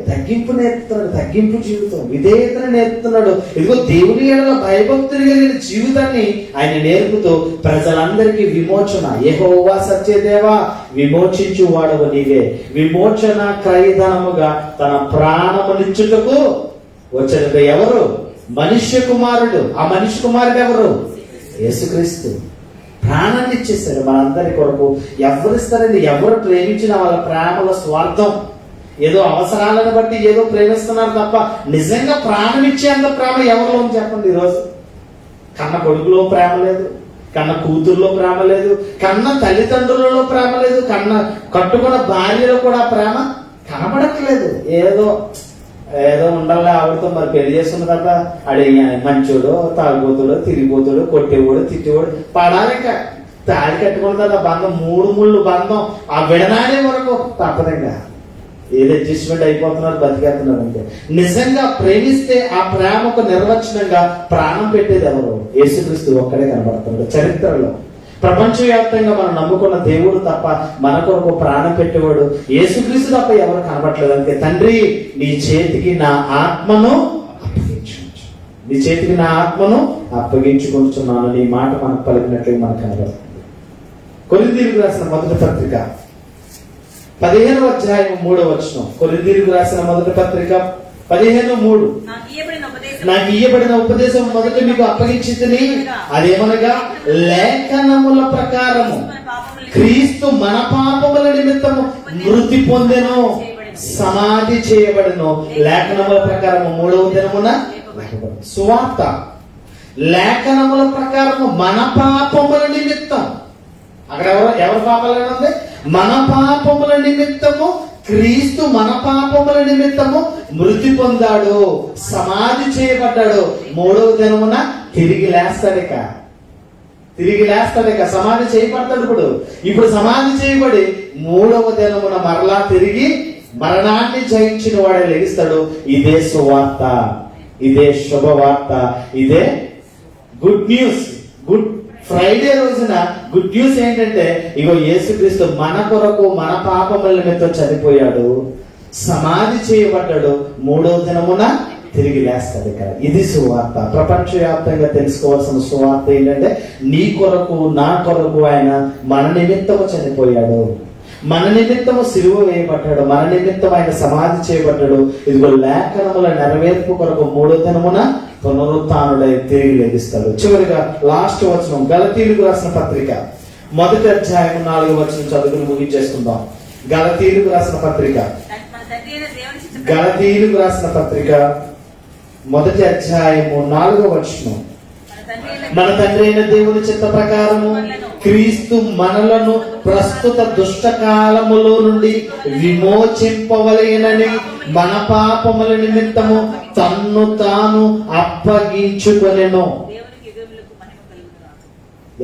తగ్గింపు నేర్పుతున్నాడు. తగ్గింపు జీవితం, విధేయతను నేర్పుతున్నాడు. ఇదిగో దేవుని ఎడల భయభక్తులు కలిగిన జీవితాన్ని ఆయన నేర్పుతూ ప్రజలందరికీ విమోచన. యెహోవా సత్యదేవా, విమోచించు వాడవు నీవే. విమోచన క్రయధనముగా తన ప్రాణమునిచ్చుటకు వచ్చాడు. ఎవరు? మనుష్య కుమారుడు. ఆ మనుష్య కుమారుడు ఎవరు? యేసుక్రీస్తు. ప్రాణాన్ని ఇచ్చేస్తాడు మనందరి కొరకు. ఎవరిస్తారండి? ఎవరు ప్రేమించిన వాళ్ళ ప్రేమల స్వార్థం, ఏదో అవసరాలను బట్టి ఏదో ప్రేమిస్తున్నారు తప్ప నిజంగా ప్రాణం ఇచ్చేంత ప్రేమ ఎవరిలో ఉంది చెప్పండి? ఈరోజు కన్న కొడుకులో ప్రేమ లేదు, కన్న కూతురులో ప్రేమ లేదు, కన్న తల్లిదండ్రులలో ప్రేమ లేదు, కట్టుకున్న భార్యలో కూడా ప్రేమ కనబడట్లేదు. ఏదో ఉండాలి ఆవిడతో మరి పెళ్లి చేసుకున్న తర్వాత అడిగి మంచోడు, తాగుబోతుడు, తిరిగిపోతాడు, కొట్టేవాడు, తిట్టేవాడు పడాలి. ఇంకా తాడి కట్టుకున్న తర్వాత బంధం 3 ముళ్ళు బంధం ఆ విడనాడే వరకు తప్పదంగా. ఏదో అడ్జస్ట్మెంట్ అయిపోతున్నారు, బతికేస్తున్నారు అంతే. నిజంగా ప్రేమిస్తే ఆ ప్రేమకు నిర్వచనంగా ప్రాణం పెట్టేది ఎవరు? యేసుక్రీస్తు ఒక్కడే కనబడుతున్నాడు చరిత్రలో. ప్రపంచవ్యాప్తంగా మనం నమ్ముకున్న దేవుడు తప్ప మన కొరకు ప్రాణం పెట్టేవాడు యేసుక్రీస్తు తప్ప ఎవరు కనబడట్లేదు. అంతే. తండ్రి, నీ చేతికి నా ఆత్మను అప్పగించు, నీ చేతికి నా ఆత్మను అప్పగించుకుంటున్నాను. నీ మాట మనకు పలికినట్లుగా మనకు కనబడుతుంది. కొరింథీయులకు రాసిన మొదటి పత్రిక 15వ అధ్యాయం 3వ వచనం. కొరింథీయులకు రాసిన మొదటి పత్రిక 15:3. నాకు ఇయ్యబడిన ఉపదేశం మొదట మీకు అప్పగించితిని, అదేమనగా లేఖనముల ప్రకారము క్రీస్తు మన పాపముల నిమిత్తము మృతి పొందెను, సమాధి చేయబడెను, లేఖనముల ప్రకారము 3వ దినమున లేపబడెను. సువార్త లేఖనముల ప్రకారము మన పాపముల నిమిత్తం, అక్కడ ఎవరి పాపాలని ఉంది? మన పాపముల నిమిత్తము క్రీస్తు మన పాపముల నిమిత్తము మృతి పొందాడు, సమాధి చేయబడ్డాడు, 3వ దినమున తిరిగి లేస్తాడిక. సమాధి చేయబడతాడు. ఇప్పుడు సమాధి చేయబడి 3వ దినమున మరలా తిరిగి మరణాన్ని జయించిన వాడే లెగిస్తాడు. ఇదే సువార్త, ఇదే శుభవార్త, ఇదే గుడ్ న్యూస్. గుడ్ ఫ్రైడే రోజున గుడ్ న్యూస్ ఏంటంటే, ఇగో యేసుక్రీస్తు మన కొరకు మన పాపముల నిమిత్తం చనిపోయాడు, సమాధి చేయబడ్డాడు, 3వ దినమున తిరిగి లేస్తాడు. ఇక్కడ ఇది సువార్త. ప్రపంచవ్యాప్తంగా తెలుసుకోవాల్సిన సువార్త ఏంటంటే, నీ కొరకు నా కొరకు ఆయన మన నిమిత్తము చనిపోయాడు, మన నిమిత్తము సిలువ వేయబడ్డాడు, మన నిమిత్తం ఆయన సమాధి చేయబడ్డాడు. ఇదిగో లేఖనముల నెరవేర్పు కొరకు 3వ దినమున పునరుత్థానుడై తిరిగి లెగిస్తాడు. చివరిగా లాస్ట్ వచనం, గలతీయులకు రాసిన పత్రిక 1వ అధ్యాయం 4వ వచనం చదువుకుని ముగించేసుకుందాం. గలతీయులకు రాసిన పత్రిక 1వ అధ్యాయము 4వ వచనం. మన తండ్రి అయిన దేవుని చిత్త ప్రకారము క్రీస్తు మనలను ప్రస్తుత దుష్టకాలములో నుండి విమోచింపవలెనని మన పాపముల నిమిత్తము తన్ను తాను అప్పగించుకొనెను.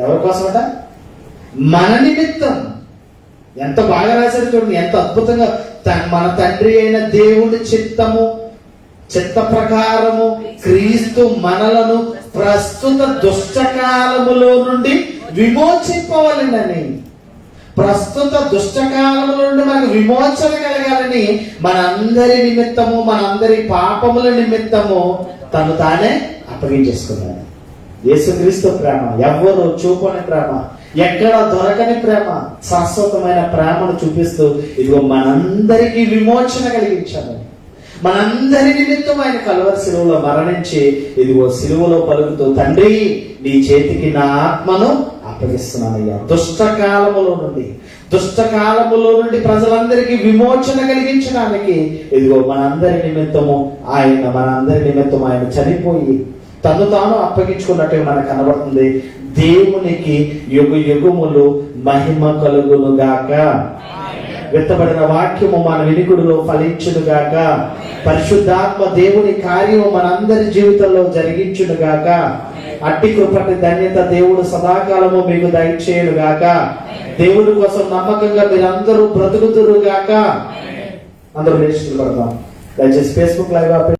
ఎవరి కోసమట? మన నిమిత్తం. ఎంత బాగా రాశారు చూడండి, ఎంత అద్భుతంగా. మన తండ్రి అయిన దేవుని చిత్త ప్రకారము క్రీస్తు మనలను ప్రస్తుత దుష్టకాలములో నుండి విమోచింపవలెనని. ప్రస్తుత దుష్టకాలములో నుండి మనకు విమోచన కలగాలని మనందరి నిమిత్తము, మనందరి పాపముల నిమిత్తము తను తానే అప్పగించేసుకున్నాడు. యేసుక్రీస్తు ప్రేమ ఎవ్వరు చూపని ప్రేమ, ఎక్కడ దొరకని ప్రేమ, శాశ్వతమైన ప్రేమను చూపిస్తూ ఇదిగో మనందరికీ విమోచన కలిగించాడు. మనందరి నిమిత్తం ఆయన కలువరి సిలువలో మరణించి ఇదిగో సిలువలో పలుకుతూ, తండ్రి నీ చేతికి నా ఆత్మను అప్పగిస్తున్నానయ్యా. దుష్టకాలములో నుండి ప్రజలందరికీ విమోచన కలిగించడానికి ఇదిగో మనందరి నిమిత్తము ఆయన చనిపోయి తను తాను అప్పగించుకున్నట్టు మనకు కనబడుతుంది. దేవునికి యుగ యుగములు మహిమ కలుగును గాక. విత్తబడిన వాక్యము మన వినికుడిలో ఫలించును గాక. పరిశుద్ధాత్మ దేవుని కార్యము మనందరి జీవితంలో జరిగించును గాక. అట్టి కృపటి ధన్యత దేవుడు సదాకాలము మీకు దయచేయును గాక. దేవుడి కోసం నమ్మకంగా మీరందరూ బ్రతుకుతురు గాక. అందరూ లేచి నిలబడదాం. దయచేసి ఫేస్బుక్ లైవ్